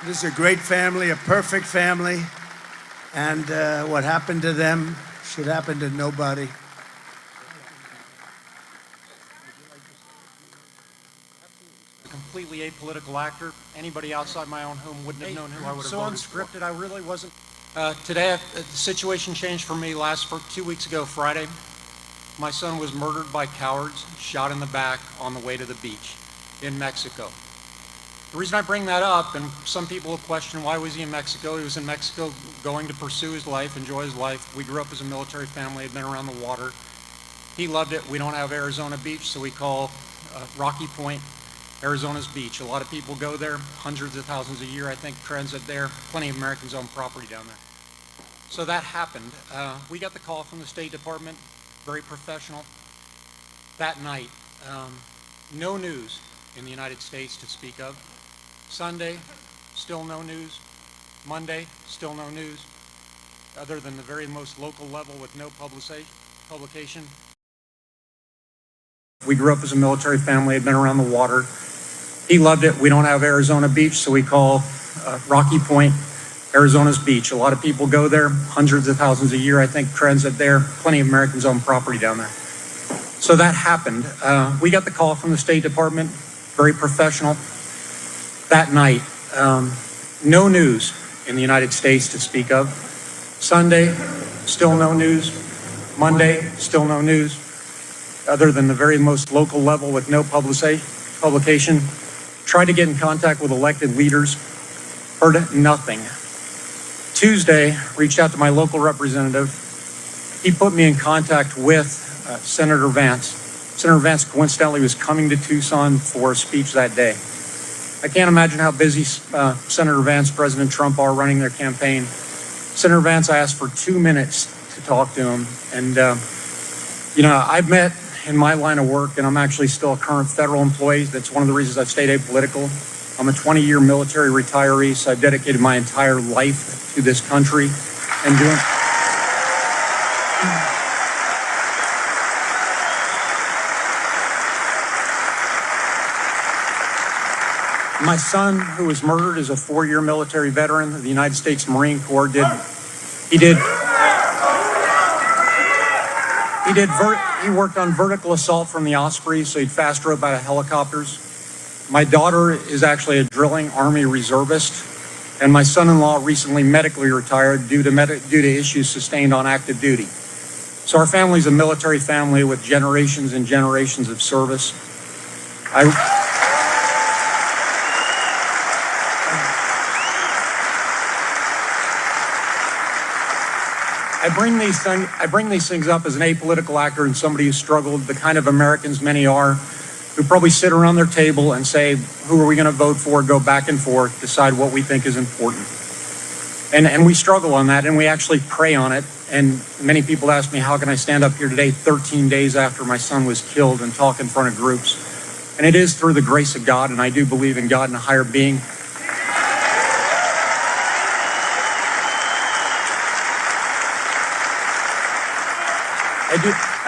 This is a great family, a perfect family, and what happened to them should happen to nobody. Completely apolitical actor. Anybody outside my own home wouldn't have known who I would have so voted unscripted, for. I really wasn't. Today, the situation changed for me. 2 weeks ago, Friday, my son was murdered by cowards, shot in the back on the way to the beach in Mexico. The reason I bring that up, and some people will question why was he in Mexico? He was in Mexico going to pursue his life, enjoy his life. We grew up as a military family, had been around the water. He loved it. We don't have Arizona Beach, so we call Rocky Point Arizona's beach. A lot of people go there, hundreds of thousands a year, I think, transit there. Plenty of Americans own property down there. So that happened. We got the call from the State Department, very professional. That night, no news in the United States to speak of. Sunday, still no news. Monday, still no news, other than the very most local level with no publication. We grew up as a military family, had been around the water. He loved it. We don't have Arizona Beach, so we call Rocky Point Arizona's beach. A lot of people go there, hundreds of thousands a year, I think, transit there. Plenty of Americans own property down there. So that happened. We got the call from the State Department, very professional. That night, no news in the United States to speak of. Sunday, still no news. Monday, still no news, other than the very most local level with no publication. Tried to get in contact with elected leaders, heard nothing. Tuesday, reached out to my local representative. He put me in contact with Senator Vance. Senator Vance coincidentally was coming to Tucson for a speech that day. I can't imagine how busy Senator Vance, President Trump are running their campaign. Senator Vance, I asked for 2 minutes to talk to him. And, I've met in my line of work, and I'm actually still a current federal employee. That's one of the reasons I've stayed apolitical. I'm a 20-year military retiree, so I've dedicated my entire life to this country and doing... My son, who was murdered, is a 4-year military veteran of the United States Marine Corps. He worked on vertical assault from the Ospreys, so he'd fast rope out of helicopters. My daughter is actually a drilling Army reservist, and my son-in-law recently medically retired due to issues sustained on active duty. So our family's a military family with generations and generations of service. I bring these things up as an apolitical actor and somebody who struggled, the kind of Americans many are, who probably sit around their table and say, who are we going to vote for, go back and forth, decide what we think is important. And we struggle on that, and we actually pray on it. And many people ask me, how can I stand up here today 13 days after my son was killed and talk in front of groups? And it is through the grace of God, and I do believe in God and a higher being.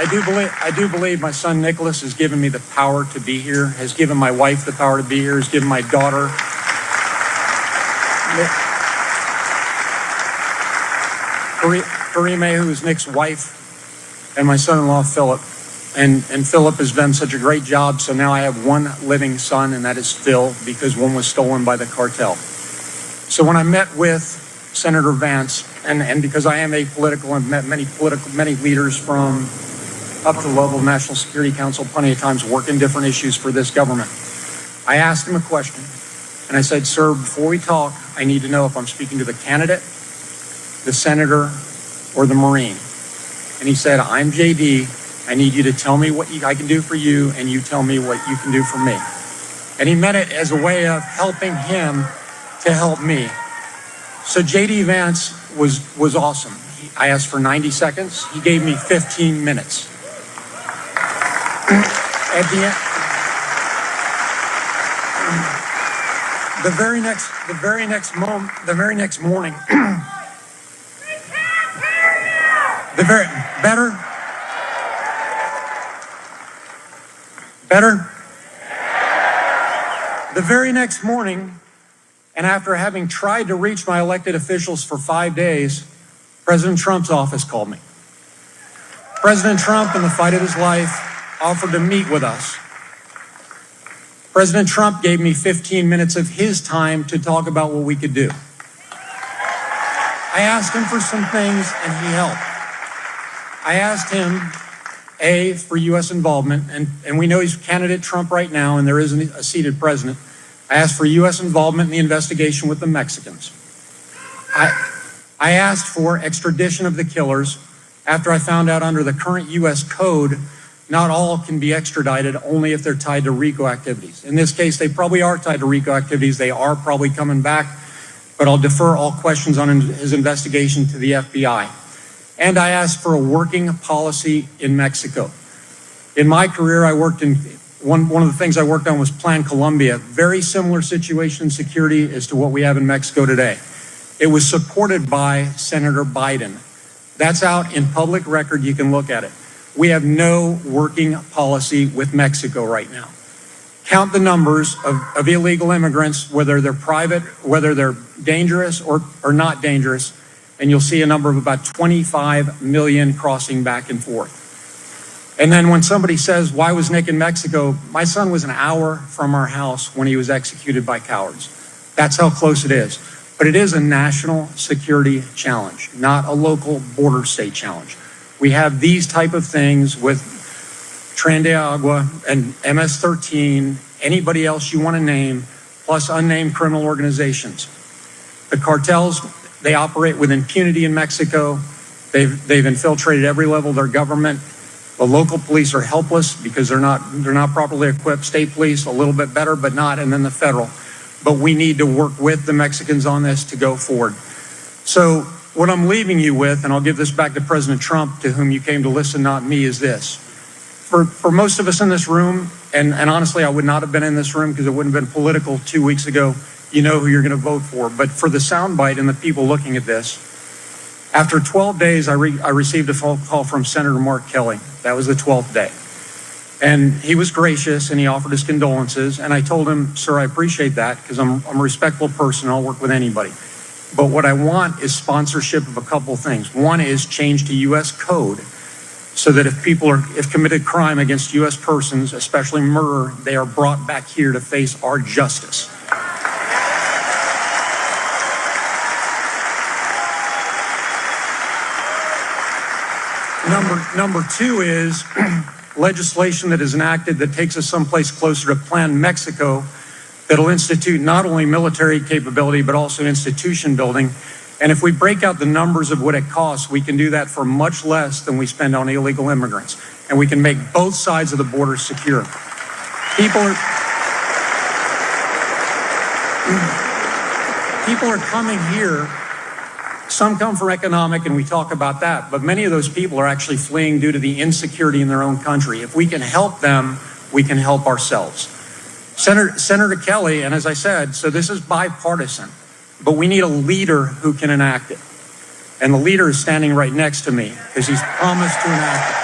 I do believe my son Nicholas has given me the power to be here, has given my wife the power to be here, has given my daughter. Karime, who is Nick's wife, and my son-in-law Philip. And Philip has done such a great job, so now I have one living son, and that is Phil, because one was stolen by the cartel. So when I met with Senator Vance, and because I am apolitical and met many leaders from up to the level of National Security Council plenty of times, working different issues for this government, I asked him a question, and I said, sir, before we talk, I need to know if I'm speaking to the candidate, the senator, or the Marine. And he said, I'm JD. I need you to tell me what I can do for you, and you tell me what you can do for me. And he meant it as a way of helping him to help me. So JD Vance was awesome. I asked for 90 seconds. He gave me 15 minutes. At the end, the very next morning, the very next morning, and after having tried to reach my elected officials for 5 days, President Trump's office called me. President Trump, in the fight of his life, offered to meet with us. President Trump gave me 15 minutes of his time to talk about what we could do. I asked him for some things, and he helped. I asked him, A, for U.S. involvement, and we know he's candidate Trump right now, and there isn't a seated president. I asked for U.S. involvement in the investigation with the Mexicans. I asked for extradition of the killers after I found out under the current U.S. code, not all can be extradited, only if they're tied to RICO activities. In this case, they probably are tied to RICO activities. They are probably coming back, but I'll defer all questions on his investigation to the FBI. And I asked for a working policy in Mexico. In my career, I worked in one of the things I worked on was Plan Colombia, very similar situation in security as to what we have in Mexico today. It was supported by Senator Biden. That's out in public record. You can look at it. We have no working policy with Mexico right now. Count the numbers of illegal immigrants, whether they're private, whether they're dangerous or not dangerous, and you'll see a number of about 25 million crossing back and forth. And then when somebody says, why was Nick in Mexico? My son was an hour from our house when he was executed by cowards. That's how close it is. But it is a national security challenge, not a local border state challenge. We have these type of things with Tren de Agua and MS-13, anybody else you want to name, plus unnamed criminal organizations. The cartels, they operate with impunity in Mexico. They've infiltrated every level of their government. The local police are helpless because they're not properly equipped. State police, a little bit better, but not, and then the federal. But we need to work with the Mexicans on this to go forward. So what I'm leaving you with, and I'll give this back to President Trump, to whom you came to listen, not me, is this. For most of us in this room, and honestly, I would not have been in this room because it wouldn't have been political 2 weeks ago, you know who you're going to vote for. But for the soundbite and the people looking at this, after 12 days, I received a phone call from Senator Mark Kelly. That was the 12th day. And he was gracious and he offered his condolences. And I told him, sir, I appreciate that because I'm a respectful person. I'll work with anybody. But what I want is sponsorship of a couple of things. One is change to U.S. code so that if committed crime against U.S. persons, especially murder, they are brought back here to face our justice. Number two is legislation that is enacted that takes us someplace closer to Plan Mexico that'll institute not only military capability, but also institution building. And if we break out the numbers of what it costs, we can do that for much less than we spend on illegal immigrants. And we can make both sides of the border secure. People are coming here. Some come for economic, and we talk about that, but many of those people are actually fleeing due to the insecurity in their own country. If we can help them, we can help ourselves. Senator Kelly, and as I said, so this is bipartisan, but we need a leader who can enact it. And the leader is standing right next to me because he's promised to enact it.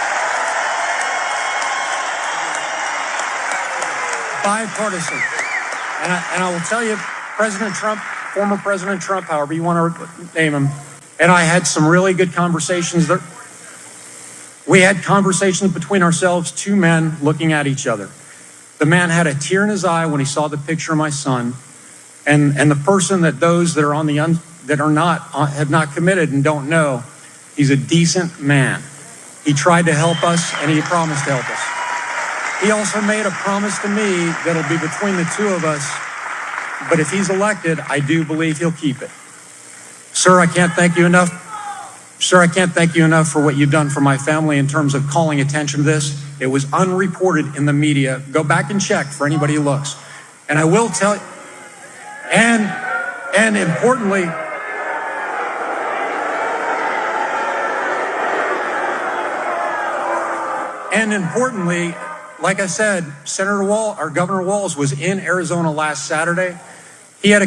Bipartisan. And I will tell you, President Trump, former President Trump, however you want to name him, and I had some really good conversations. We had conversations between ourselves, two men looking at each other. The man had a tear in his eye when he saw the picture of my son, and the person that those that are on the have not committed and don't know, he's a decent man. He tried to help us, and he promised to help us. He also made a promise to me that'll be between the two of us. But if he's elected, I do believe he'll keep it. Sir, I can't thank you enough. Sir, I can't thank you enough for what you've done for my family in terms of calling attention to this. It was unreported in the media. Go back and check for anybody who looks. And I will tell you, and importantly, like I said, Governor Walz was in Arizona last Saturday. He had a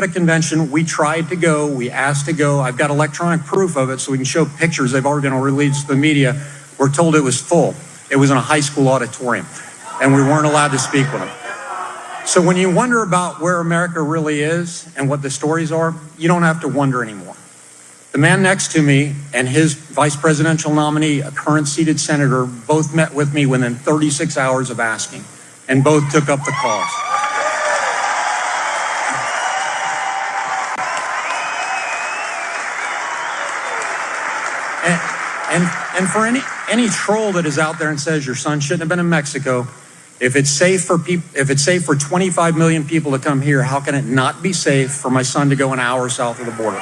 convention. We tried to go. We asked to go. I've got electronic proof of it so we can show pictures. They've already been released to the media. We're told it was full. It was in a high school auditorium, and we weren't allowed to speak with him. So when you wonder about where America really is and what the stories are, you don't have to wonder anymore. The man next to me and his vice presidential nominee, a current seated senator, both met with me within 36 hours of asking, and both took up the cause. And for any troll that is out there and says your son shouldn't have been in Mexico, if it's safe for 25 million people to come here, how can it not be safe for my son to go an hour south of the border?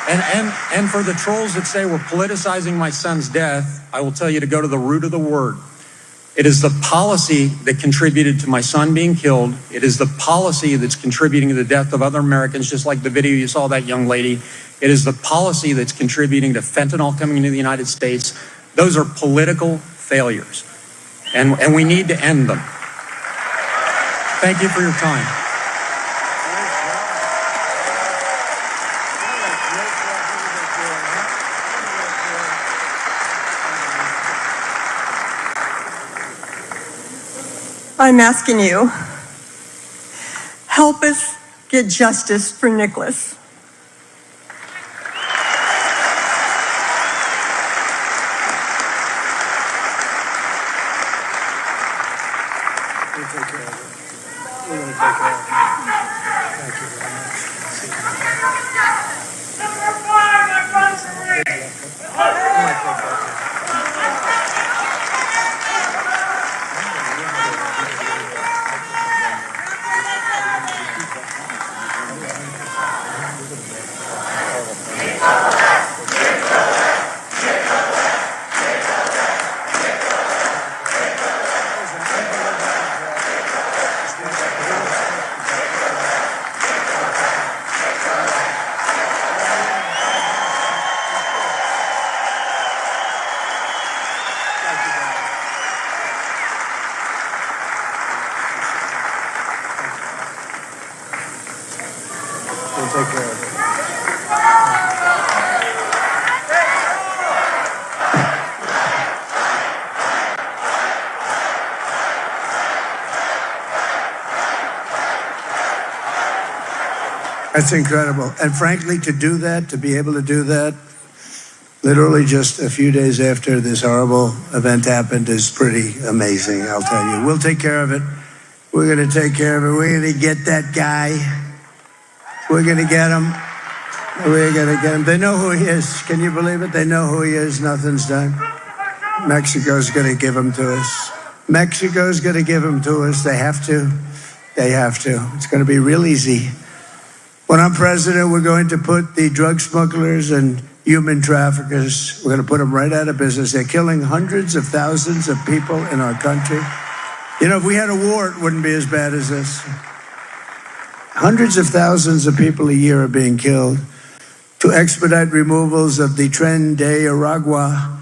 And for the trolls that say we're politicizing my son's death, I will tell you to go to the root of the word. It is the policy that contributed to my son being killed. It is the policy that's contributing to the death of other Americans, just like the video you saw that young lady. It is the policy that's contributing to fentanyl coming into the United States. Those are political failures, and we need to end them. Thank you for your time. I'm asking you, help us get justice for Nicholas. We'll take care of it. We're going to take care of it. Thank you very That's incredible. And frankly, to do that, to be able to do that, literally just a few days after this horrible event happened is pretty amazing, I'll tell you. We'll take care of it. We're going to take care of it. We're going to get that guy. We're going to get him. We're going to get him. They know who he is. Can you believe it? They know who he is. Nothing's done. Mexico's going to give him to us. Mexico's going to give him to us. They have to. They have to. It's going to be real easy. When I'm president, we're going to put the drug smugglers and human traffickers, we're going to put them right out of business. They're killing hundreds of thousands of people in our country. You know, if we had a war, it wouldn't be as bad as this. Hundreds of thousands of people a year are being killed. To expedite removals of the Tren de Aragua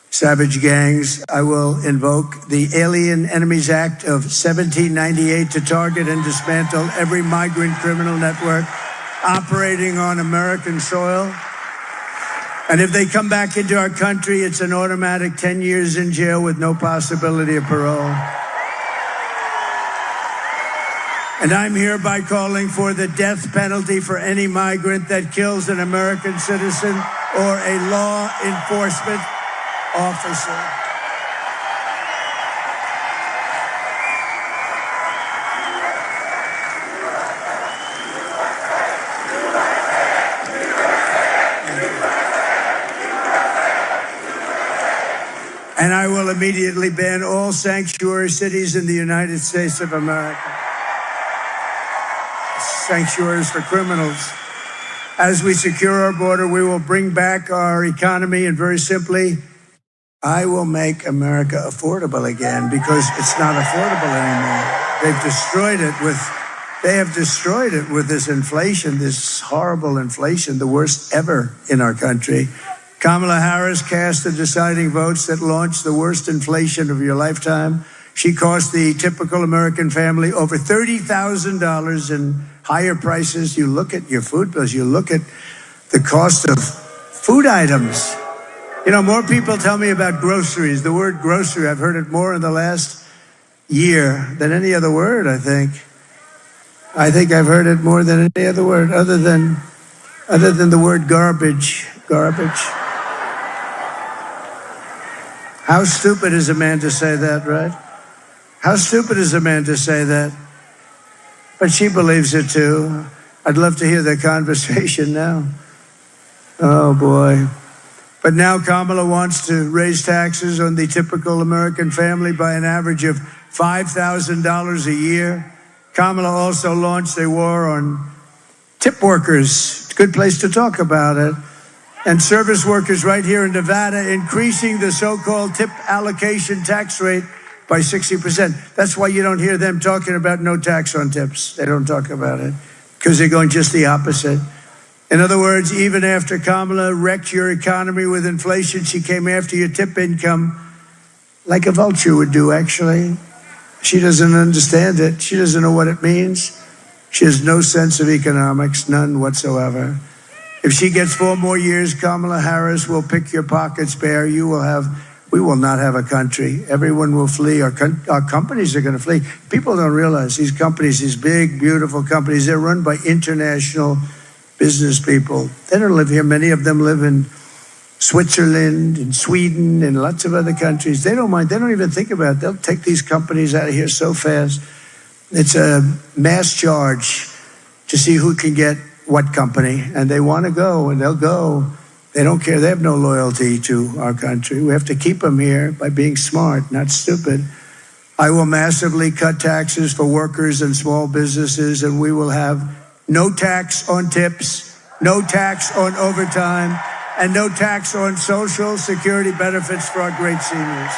savage gangs, I will invoke the Alien Enemies Act of 1798 to target and dismantle every migrant criminal network operating on American soil. And if they come back into our country, it's an automatic 10 years in jail with no possibility of parole. And I'm hereby calling for the death penalty for any migrant that kills an American citizen or a law enforcement officer. And I will immediately ban all sanctuary cities in the United States of America. Sanctuaries for criminals. As we secure our border, we will bring back our economy, and very simply, I will make America affordable again, because it's not affordable anymore. They have destroyed it with this inflation, this horrible inflation, the worst ever in our country. Kamala Harris cast the deciding votes that launched the worst inflation of your lifetime. She cost the typical American family over $30,000 in higher prices. You look at your food bills, you look at the cost of food items. You know, more people tell me about groceries. The word grocery, I've heard it more in the last year than any other word, I think. I think I've heard it more than any other word, other than the word garbage. Garbage. How stupid is a man to say that, right? How stupid is a man to say that? But she believes it too. I'd love to hear the conversation now. Oh boy. But now Kamala wants to raise taxes on the typical American family by an average of $5,000 a year. Kamala also launched a war on tip workers. It's a good place to talk about it. And service workers right here in Nevada, increasing the so-called tip allocation tax rate by 60%. That's why you don't hear them talking about no tax on tips. They don't talk about it because they're going just the opposite. In other words, even after Kamala wrecked your economy with inflation, she came after your tip income like a vulture would do, actually. She doesn't understand it. She doesn't know what it means. She has no sense of economics, none whatsoever. If she gets 4 more years, Kamala Harris will pick your pockets bare. We will not have a country. Everyone will flee. Our companies are going to flee. People don't realize these companies, these big, beautiful companies, they're run by international business people. They don't live here. Many of them live in Switzerland and Sweden and lots of other countries. They don't mind. They don't even think about it. They'll take these companies out of here so fast. It's a mass charge to see who can get what company, and they want to go, and they'll go. They don't care. They have no loyalty to our country. We have to keep them here by being smart, not stupid. I will massively cut taxes for workers and small businesses, and we will have no tax on tips, no tax on overtime, and no tax on Social Security benefits for our great seniors.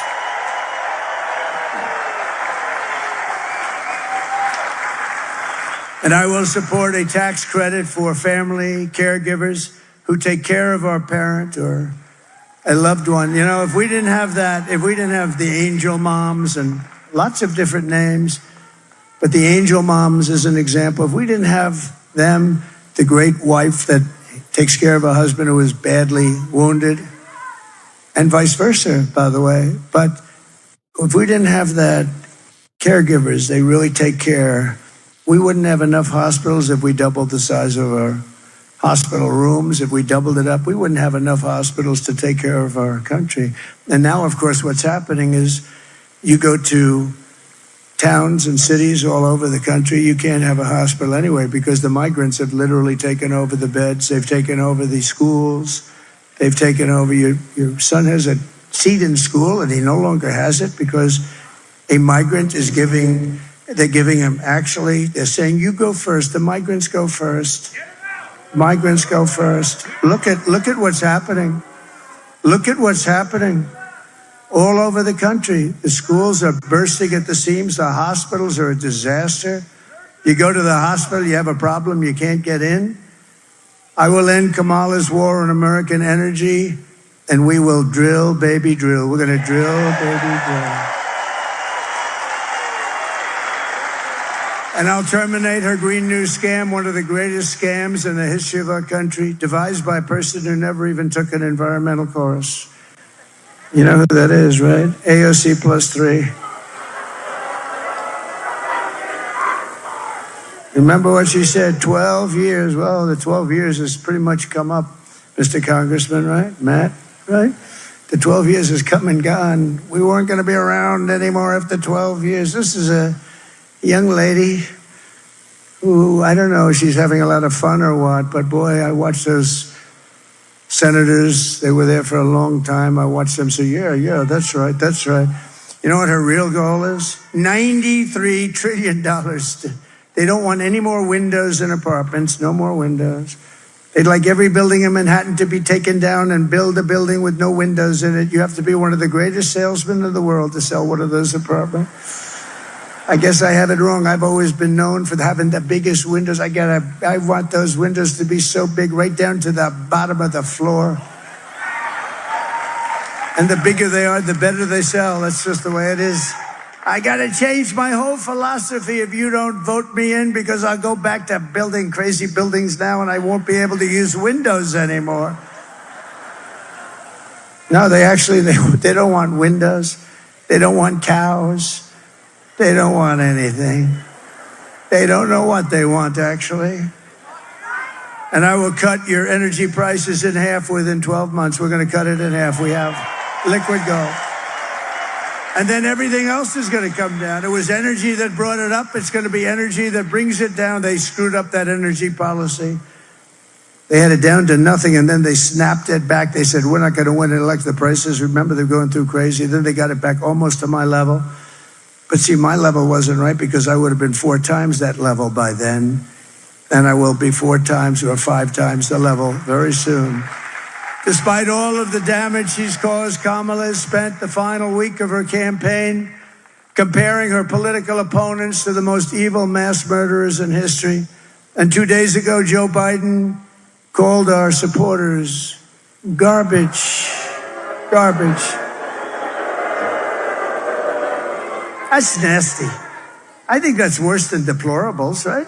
And I will support a tax credit for family caregivers who take care of our parent or a loved one. You know, if we didn't have that, if we didn't have the angel moms and lots of different names, but the angel moms is an example. If we didn't have them, the great wife that takes care of a husband who is badly wounded, and vice versa, by the way. But if we didn't have that, caregivers, they really take care We wouldn't have enough hospitals if we doubled the size of our hospital rooms. If we doubled it up, we wouldn't have enough hospitals to take care of our country. And now, of course, what's happening is you go to towns and cities all over the country, you can't have a hospital anyway because the migrants have literally taken over the beds. They've taken over the schools. They've taken over your son has a seat in school and he no longer has it because a migrant is they're giving him, they're saying, you go first. The migrants go first. Migrants go first. Look at what's happening. Look at what's happening all over the country. The schools are bursting at the seams. The hospitals are a disaster. You go to the hospital, you have a problem, you can't get in. I will end Kamala's war on American energy, and we will drill, baby, drill. We're going to drill, baby, drill. And I'll terminate her Green New scam, one of the greatest scams in the history of our country, devised by a person who never even took an environmental course. You know who that is, right? AOC plus 3. Remember what she said, 12 years. Well, the 12 years has pretty much come up, Mr. Congressman, right? Matt, right? The 12 years has come and gone. We weren't going to be around anymore after 12 years. This is a young lady who, I don't know, she's having a lot of fun or what, but boy, I watched those senators. They were there for a long time. I watched them say, yeah, that's right. You know what her real goal is? $93 trillion. They don't want any more windows in apartments, no more windows. They'd like every building in Manhattan to be taken down and build a building with no windows in it. You have to be one of the greatest salesmen in the world to sell one of those apartments. I guess I have it wrong. I've always been known for having the biggest windows. I want those windows to be so big, right down to the bottom of the floor. And the bigger they are, the better they sell. That's just the way it is. I got to change my whole philosophy if you don't vote me in, because I'll go back to building crazy buildings now and I won't be able to use windows anymore. No, they don't want windows. They don't want cows. They don't want anything. They don't know what they want, actually. And I will cut your energy prices in half within 12 months. We're going to cut it in half. We have liquid gold. And then everything else is going to come down. It was energy that brought it up. It's going to be energy that brings it down. They screwed up that energy policy. They had it down to nothing, and then they snapped it back. They said, we're not going to win an election. The prices, remember, they're going through crazy. Then they got it back almost to my level. But see, my level wasn't right because I would have been 4 times that level by then. And I will be 4 times or 5 times the level very soon. Despite all of the damage she's caused, Kamala has spent the final week of her campaign comparing her political opponents to the most evil mass murderers in history. And 2 days ago, Joe Biden called our supporters garbage. That's nasty. I think that's worse than deplorables, right?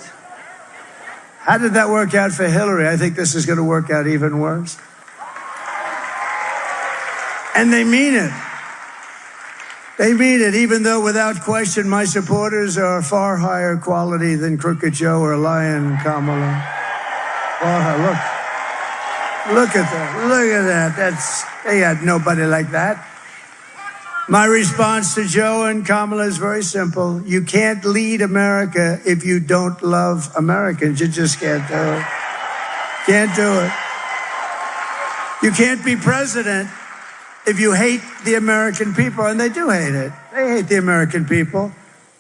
How did that work out for Hillary? I think this is going to work out even worse. And they mean it. They mean it, even though without question my supporters are far higher quality than Crooked Joe or Lion Kamala. Look at that. They had nobody like that. My response to Joe and Kamala is very simple. You can't lead America if you don't love Americans. You just can't do it. Can't do it. You can't be president if you hate the American people, and they do hate it. They hate the American people.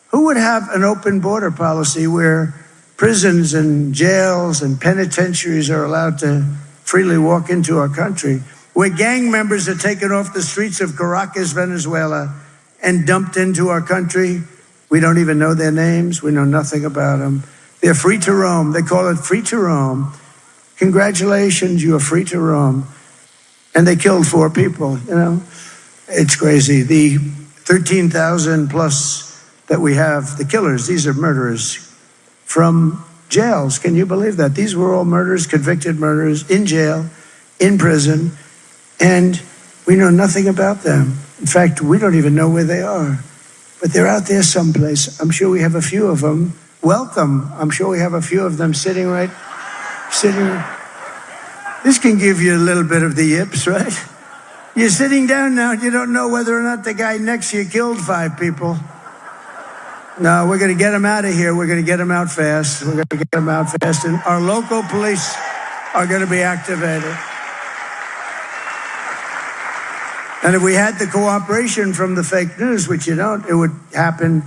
Who would have an open border policy where prisons and jails and penitentiaries are allowed to freely walk into our country, where gang members are taken off the streets of Caracas, Venezuela, and dumped into our country? We don't even know their names. We know nothing about them. They're free to roam. They call it free to roam. Congratulations, you are free to roam. And they killed 4 people, you know. It's crazy. The 13,000 plus that we have, the killers, these are murderers from jails. Can you believe that? These were all murderers, convicted murderers, in jail, in prison, and we know nothing about them. In fact, we don't even know where they are. But they're out there someplace. I'm sure we have a few of them welcome. I'm sure we have a few of them sitting. This can give you a little bit of the yips, right? You're sitting down now and you don't know whether or not the guy next to you killed 5 people. No, we're going to get him out of here. We're going to get him out fast. We're going to get him out fast. And our local police are going to be activated. And if we had the cooperation from the fake news, which you don't, it would happen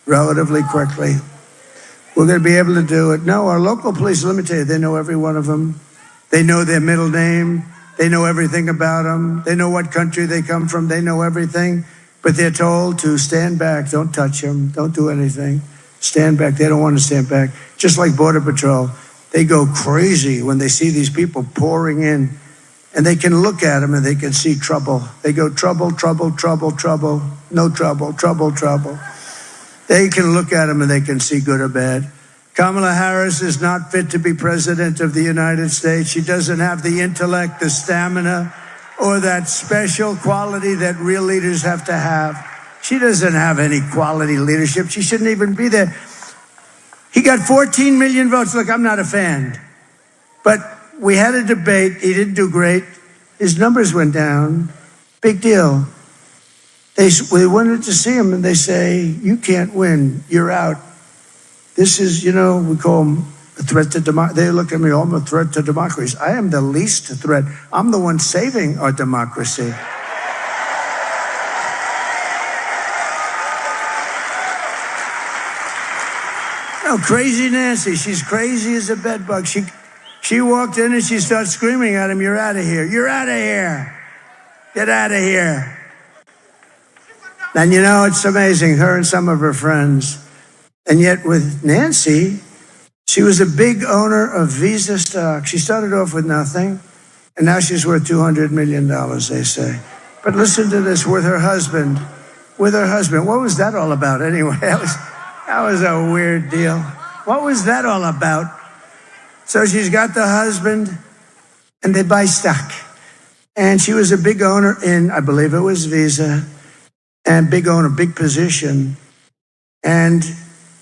relatively quickly. We're going to be able to do it. No, our local police, let me tell you, they know every one of them. They know their middle name. They know everything about them. They know what country they come from. They know everything. But they're told to stand back. Don't touch them. Don't do anything. Stand back. They don't want to stand back. Just like Border Patrol. They go crazy when they see these people pouring in. And they can look at them and they can see trouble. They go trouble, trouble, trouble, trouble. No trouble, trouble, trouble. They can look at them and they can see good or bad. Kamala Harris is not fit to be president of the United States. She doesn't have the intellect, the stamina, or that special quality that real leaders have to have. She doesn't have any quality leadership. She shouldn't even be there. He got 14 million votes. Look, I'm not a fan. But we had a debate. He didn't do great. His numbers went down. Big deal. We wanted to see him, and they say, you can't win. You're out. This is, we call him a threat to democracy. They look at me, I'm a threat to democracy. I am the least threat. I'm the one saving our democracy. No, crazy Nancy. She's crazy as a bedbug. She walked in and she starts screaming at him, you're out of here. You're out of here. Get out of here. And it's amazing, her and some of her friends. And yet with Nancy, she was a big owner of Visa stock. She started off with nothing, and now she's worth $200 million, they say. But listen to this, with her husband. What was that all about anyway? That was a weird deal. What was that all about? So she's got the husband, and they buy stock. And she was a big owner in, I believe it was Visa, and big owner, big position. And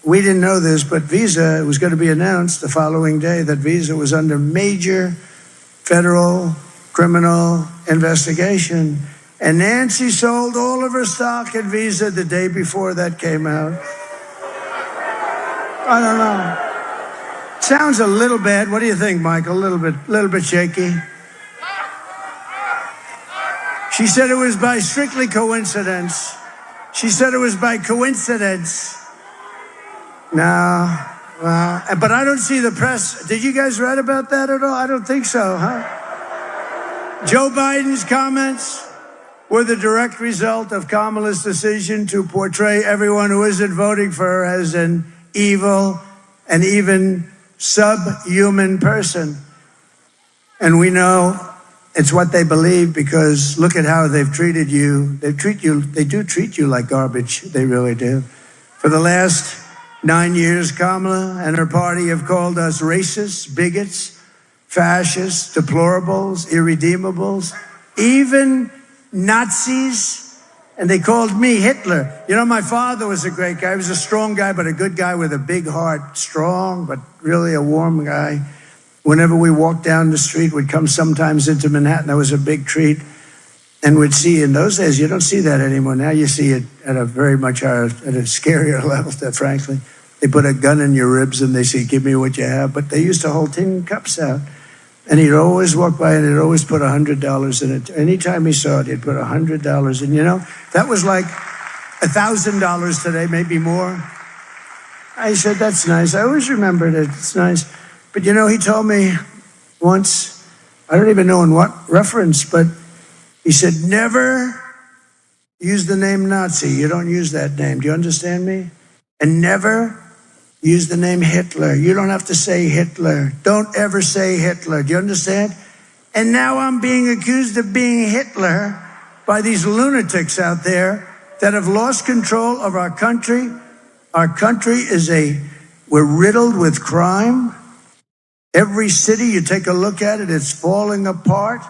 we didn't know this, but Visa, it was going to be announced the following day that Visa was under major federal criminal investigation. And Nancy sold all of her stock at Visa the day before that came out. I don't know. Sounds a little bad. What do you think, Michael? A little bit shaky. She said it was by strictly coincidence. She said it was by coincidence. No, well, but I don't see the press. Did you guys read about that at all? I don't think so, huh? Joe Biden's comments were the direct result of Kamala's decision to portray everyone who isn't voting for her as an evil and even subhuman person. And we know it's what they believe because look at how they've treated you. They do treat you like garbage. They really do. For the last 9 years, Kamala and her party have called us racists, bigots, fascists, deplorables, irredeemables, even Nazis, and they called me Hitler. My father was a great guy. He was a strong guy, but a good guy with a big heart. Strong, but really a warm guy. Whenever we walked down the street, we'd come sometimes into Manhattan. That was a big treat. And we'd see, in those days, you don't see that anymore. Now you see it at a very much higher, at a scarier level, frankly. They put a gun in your ribs and they say, give me what you have. But they used to hold tin cups out. And he'd always walk by and he'd always put $100 in it. Anytime he saw it, he'd put $100 in. That was like $1,000 today, maybe more. I said, that's nice. I always remembered it. It's nice. But he told me once, I don't even know in what reference, but he said, never use the name Nazi. You don't use that name. Do you understand me? And never use the name Hitler. You don't have to say Hitler. Don't ever say Hitler. Do you understand? And now I'm being accused of being Hitler by these lunatics out there that have lost control of our country. Our country we're riddled with crime. Every city, you take a look at it, it's falling apart.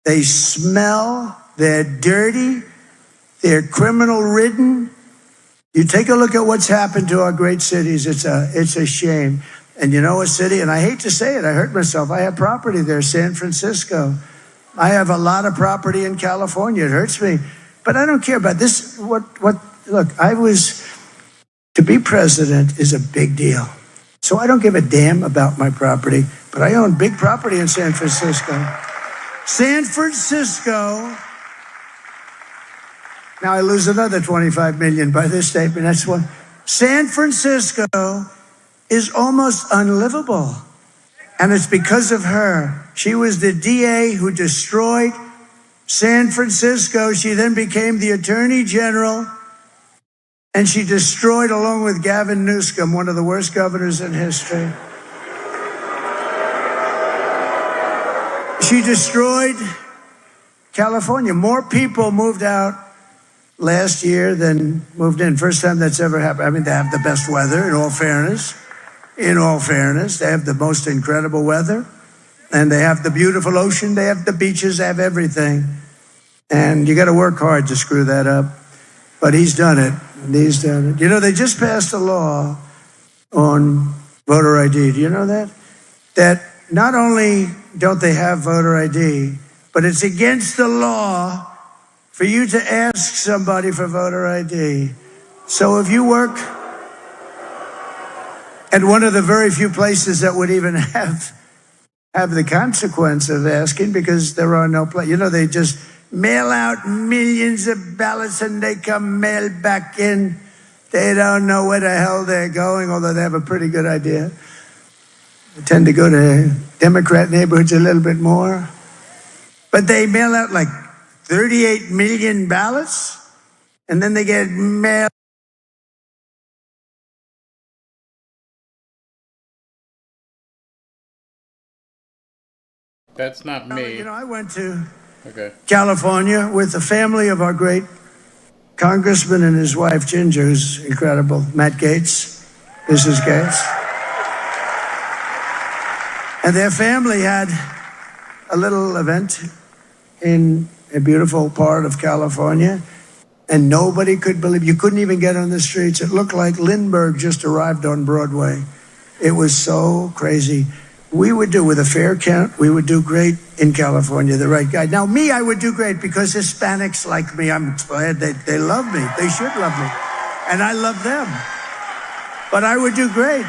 They smell, they're dirty, they're criminal ridden. You take a look at what's happened to our great cities. It's a shame. And you know a city, and I hate to say it, I hurt myself. I have property there, San Francisco. I have a lot of property in California. It hurts me. But I don't care about this. Look, to be president is a big deal. So I don't give a damn about my property, but I own big property in San Francisco. San Francisco. Now I lose another 25 million by this statement. That's one. San Francisco is almost unlivable. And it's because of her. She was the DA who destroyed San Francisco. She then became the Attorney General. And she destroyed, along with Gavin Newsom, one of the worst governors in history. She destroyed California. More people moved out last year than moved in. First time that's ever happened. I mean, they have the best weather, in all fairness. In all fairness, they have the most incredible weather. And they have the beautiful ocean. They have the beaches. They have everything. And you got to work hard to screw that up. But he's done it. He's done it. You know, they just passed a law on voter ID. Do you know that? That not only don't they have voter ID, but it's against the law for you to ask somebody for voter ID. So if you work at one of the very few places that would even have the consequence of asking, because there are no places, you know, they just mail out millions of ballots and they come mailed back in. They don't know where the hell they're going, although they have a pretty good idea. They tend to go to Democrat neighborhoods a little bit more. But they mail out like 38 million ballots, and then they get mailed. That's not me. You know, I went to Okay. California with the family of our great congressman and his wife, Ginger, who's incredible. Matt Gaetz, Mrs. Gaetz. And their family had a little event in a beautiful part of California, and nobody could believe, you couldn't even get on the streets. It looked like Lindbergh just arrived on Broadway. It was so crazy. We would do, with a fair count, we would do great in California, the right guy. Now, me, I would do great because Hispanics like me. I'm glad they love me. They should love me. And I love them. But I would do great.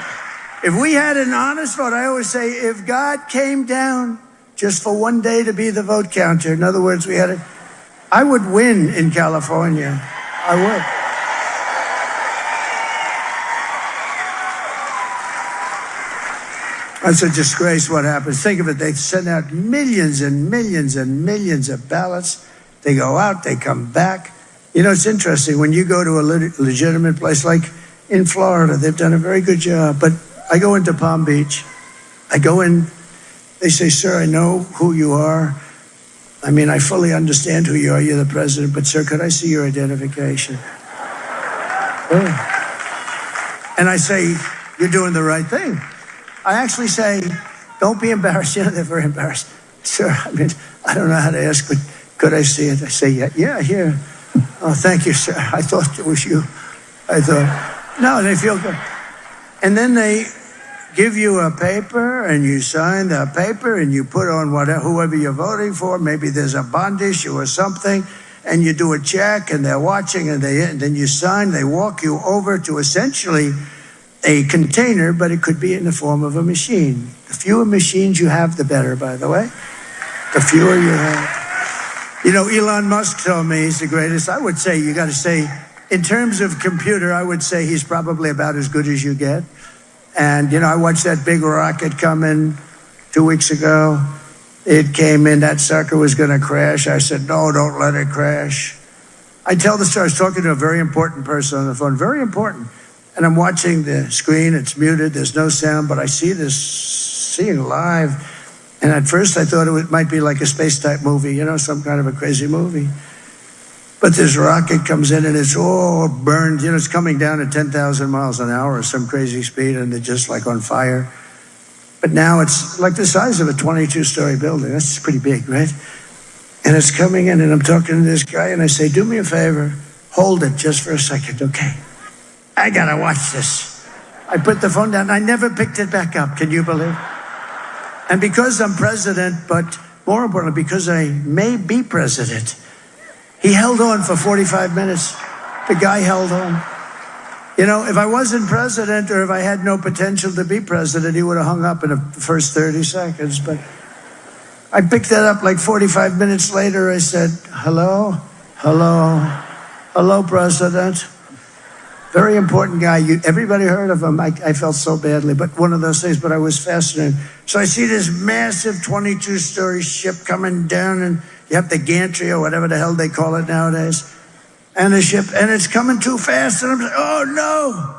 If we had an honest vote, I always say, if God came down just for one day to be the vote counter, in other words, I would win in California. I would. It's a disgrace what happens. Think of it. They send out millions and millions and millions of ballots. They go out, they come back. You know, it's interesting. When you go to a legitimate place, like in Florida, they've done a very good job. But I go into Palm Beach. I go in. They say, sir, I know who you are. I mean, I fully understand who you are. You're the president. But, sir, could I see your identification? Oh. And I say, you're doing the right thing. I actually say, don't be embarrassed. You know, they're very embarrassed. Sir, I mean, I don't know how to ask, but could I see it? I say, yeah, here. Oh, thank you, sir. I thought it was you. I thought, no, they feel good. And then they give you a paper, and you sign the paper, and you put on whoever you're voting for. Maybe there's a bond issue or something, and you do a check, and they're watching, and then you sign. They walk you over to essentially a container, but it could be in the form of a machine. The fewer machines you have, the better, by the way. The fewer you have. You know, Elon Musk told me he's the greatest. I would say, you got to say, in terms of computer, I would say he's probably about as good as you get. And, you know, I watched that big rocket come in 2 weeks ago. It came in, that sucker was going to crash. I said, no, don't let it crash. I tell the story. I was talking to a very important person on the phone, very important. And I'm watching the screen, it's muted, there's no sound, but I see this, seeing live. And at first I thought it might be like a space-type movie, you know, some kind of a crazy movie. But this rocket comes in and it's all burned, you know, it's coming down at 10,000 miles an hour or some crazy speed, and they're just like on fire. But now it's like the size of a 22-story building. That's pretty big, right? And it's coming in, and I'm talking to this guy, and I say, do me a favor, hold it just for a second, okay? I gotta watch this. I put the phone down. I never picked it back up. Can you believe? And because I'm president, but more importantly, because I may be president, he held on for 45 minutes. The guy held on. You know, if I wasn't president or if I had no potential to be president, he would have hung up in the first 30 seconds. But I picked that up like 45 minutes later. I said, hello, President. Very important guy. Everybody heard of him. I felt so badly, but one of those things, but I was fascinated. So I see this massive 22-story ship coming down, and you have the gantry or whatever the hell they call it nowadays. And the ship, and it's coming too fast, and I'm like, oh no,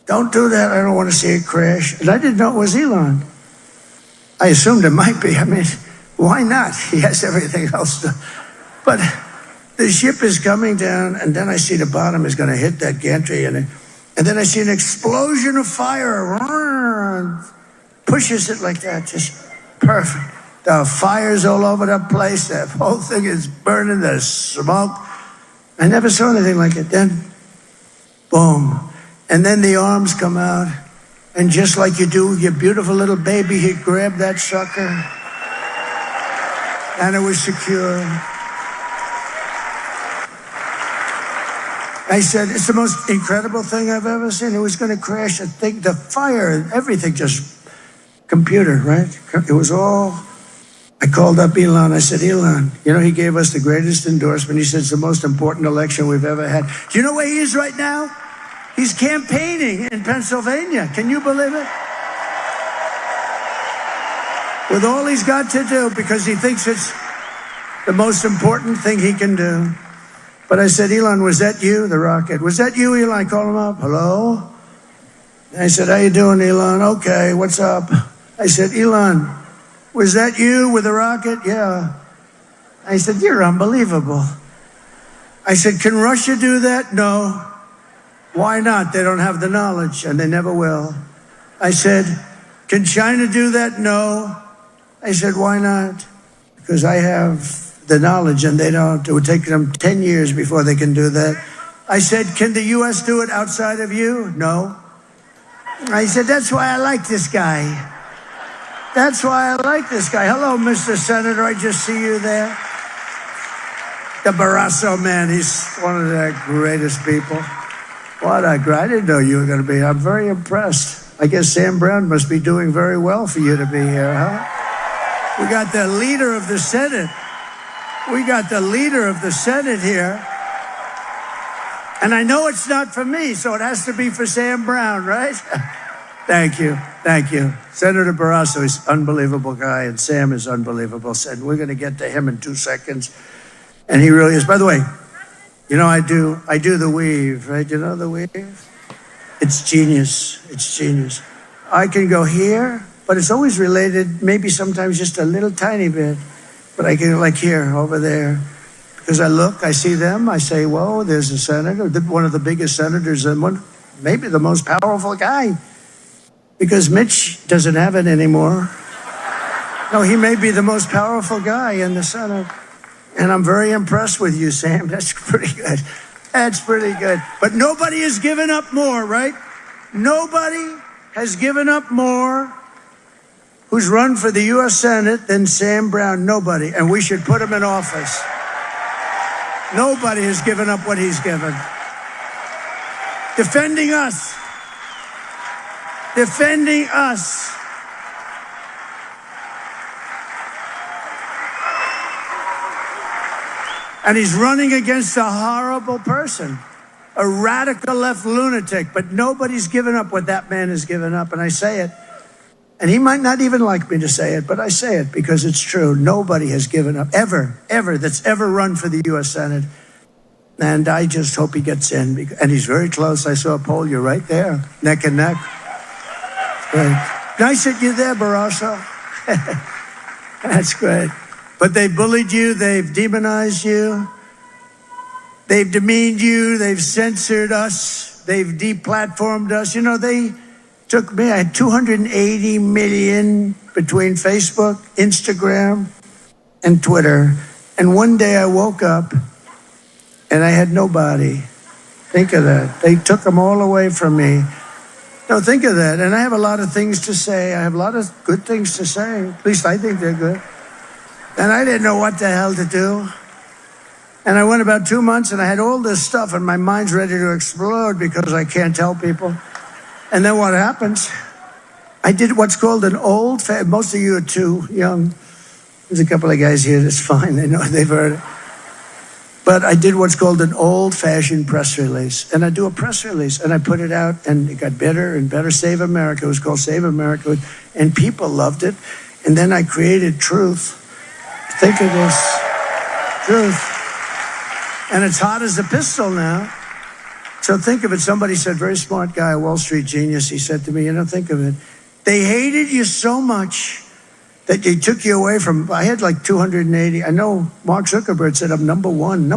don't do that. I don't want to see it crash. And I didn't know it was Elon. I assumed it might be. I mean, why not? He has everything else to. But the ship is coming down, and then I see the bottom is going to hit that gantry, and then I see an explosion of fire. Pushes it like that, just perfect. The fire's all over the place. The whole thing is burning. There's smoke. I never saw anything like it. Then, boom. And then the arms come out. And just like you do with your beautiful little baby, he grabbed that sucker. And it was secure. I said, it's the most incredible thing I've ever seen. It was going to crash. The fire, everything just computer, right? It was all. I called up Elon. I said, Elon, you know, he gave us the greatest endorsement. He said it's the most important election we've ever had. Do you know where he is right now? He's campaigning in Pennsylvania. Can you believe it? With all he's got to do, because he thinks it's the most important thing he can do. But I said, Elon, was that you, the rocket? Was that you, Elon? I called him up. Hello? I said, how you doing, Elon? Okay, what's up? I said, Elon, was that you with the rocket? Yeah. I said, you're unbelievable. I said, can Russia do that? No. Why not? They don't have the knowledge, and they never will. I said, can China do that? No. I said, why not? Because I have the knowledge, and they don't. It would take them 10 years before they can do that. I said, can the U.S. do it outside of you? No. I said, that's why I like this guy. That's why I like this guy. Hello, Mr. Senator. I just see you there. The Barrasso man, he's one of the greatest people. What a great, I didn't know you were going to be. I'm very impressed. I guess Sam Brown must be doing very well for you to be here, huh? We got the leader of the Senate. We got the leader of the Senate here. And I know it's not for me, so it has to be for Sam Brown, right? Thank you. Thank you. Senator Barrasso is an unbelievable guy, and Sam is unbelievable. And we're going to get to him in 2 seconds. And he really is. By the way, you know, I do the weave, right? You know the weave? It's genius. It's genius. I can go here, but it's always related, maybe sometimes just a little tiny bit. But I can, like here, over there. Because I look, I see them, I say, whoa, there's a senator, one of the biggest senators, and one, maybe the most powerful guy. Because Mitch doesn't have it anymore. No, he may be the most powerful guy in the Senate. And I'm very impressed with you, Sam. That's pretty good. That's pretty good. But nobody has given up more, right? Nobody has given up more who's run for the U.S. Senate than Sam Brown. Nobody. And we should put him in office. Nobody has given up what he's given. Defending us. Defending us. And he's running against a horrible person, a radical left lunatic, but nobody's given up what that man has given up. And I say it, and he might not even like me to say it, but I say it because it's true. Nobody has given up, ever, that's ever run for the U.S. Senate. And I just hope he gets in. And he's very close. I saw a poll. You're right there, neck and neck. Great. Nice that you're there, Barrasso. That's great. But they bullied you. They've demonized you. They've demeaned you. They've censored us. They've deplatformed us. You know, they took me. I had 280 million between Facebook, Instagram, and Twitter. And one day I woke up and I had nobody. Think of that. They took them all away from me. No, think of that. And I have a lot of things to say. I have a lot of good things to say. At least I think they're good. And I didn't know what the hell to do. And I went about 2 months and I had all this stuff and my mind's ready to explode because I can't tell people. And then what happens? I did what's called an old, most of you are too young. There's a couple of guys here that's fine. They know, they've heard it. But I did what's called an old-fashioned press release. And I do a press release, and I put it out, and it got better and better. Save America. It was called Save America. And people loved it. And then I created Truth. Think of this. Truth. And it's hot as a pistol now. So think of it. Somebody said, very smart guy, a Wall Street genius, he said to me, think of it. They hated you so much that they took you away from, I had like 280. I know Mark Zuckerberg said I'm number one.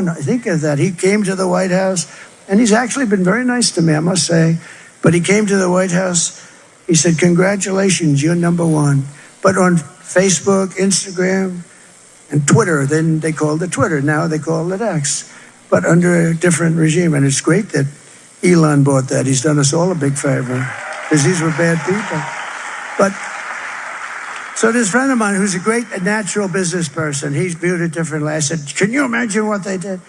I think of that. He came to the White House, and he's actually been very nice to me, I must say. But he came to the White House. He said, congratulations, you're number one. But on Facebook, Instagram, and Twitter, then they called it Twitter. Now they call it X, but under a different regime. And it's great that Elon bought that. He's done us all a big favor because these were bad people. But so this friend of mine who's a great natural business person, he's viewed it differently. I said, can you imagine what they did?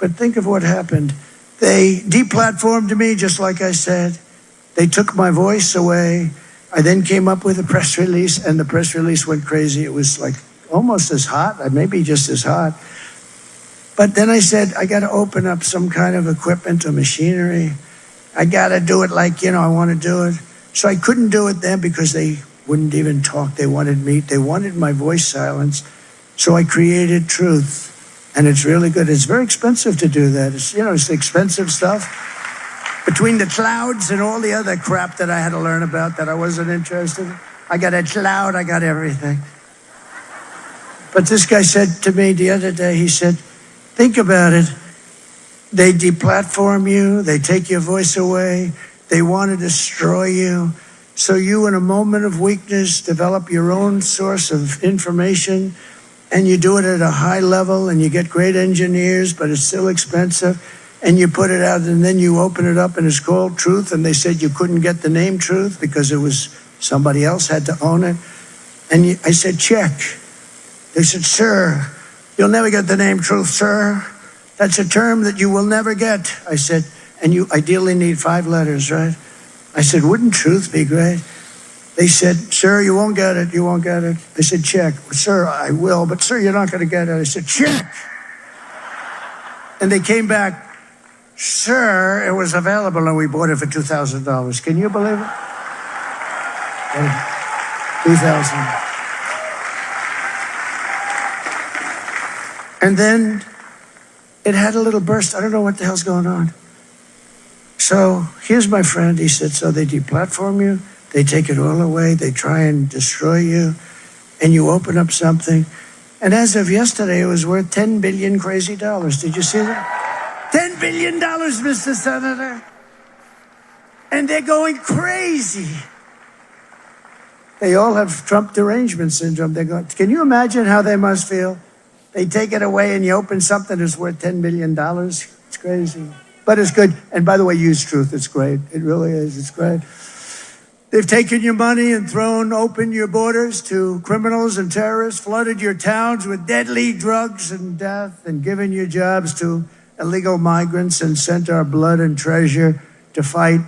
But think of what happened. They deplatformed me, just like I said. They took my voice away. I then came up with a press release, and the press release went crazy. It was like almost as hot, maybe just as hot. But then I said, I got to open up some kind of equipment or machinery. I got to do it like, I want to do it. So I couldn't do it then because they wouldn't even talk. They wanted me. They wanted my voice silenced. So I created Truth. And it's really good. It's very expensive to do that. It's expensive stuff. Between the clouds and all the other crap that I had to learn about that I wasn't interested in. I got a cloud. I got everything. But this guy said to me the other day, he said, think about it. They deplatform you. They take your voice away. They want to destroy you. So you, in a moment of weakness, develop your own source of information, and you do it at a high level, and you get great engineers, but it's still expensive, and you put it out, and then you open it up, and it's called Truth, and they said you couldn't get the name Truth because it was somebody else had to own it. And I said, check. They said, sir, you'll never get the name Truth, sir. That's a term that you will never get. I said, and you ideally need 5 letters, right? I said, wouldn't Truth be great? They said, sir, you won't get it. You won't get it. I said, check. Sir, I will, but sir, you're not going to get it. I said, check. And they came back, sir, it was available and we bought it for $2,000. Can you believe it? $2,000. And then it had a little burst. I don't know what the hell's going on. So here's my friend. He said, so they deplatform you. They take it all away. They try and destroy you. And you open up something. And as of yesterday, it was worth $10 billion crazy dollars. Did you see that? $10 billion, Mr. Senator. And they're going crazy. They all have Trump derangement syndrome. They're going, can you imagine how they must feel? They take it away and you open something that's worth $10 billion. It's crazy. But it's good. And by the way, use Truth. It's great. It really is. It's great. They've taken your money and thrown open your borders to criminals and terrorists, flooded your towns with deadly drugs and death, and given you jobs to illegal migrants, and sent our blood and treasure to fight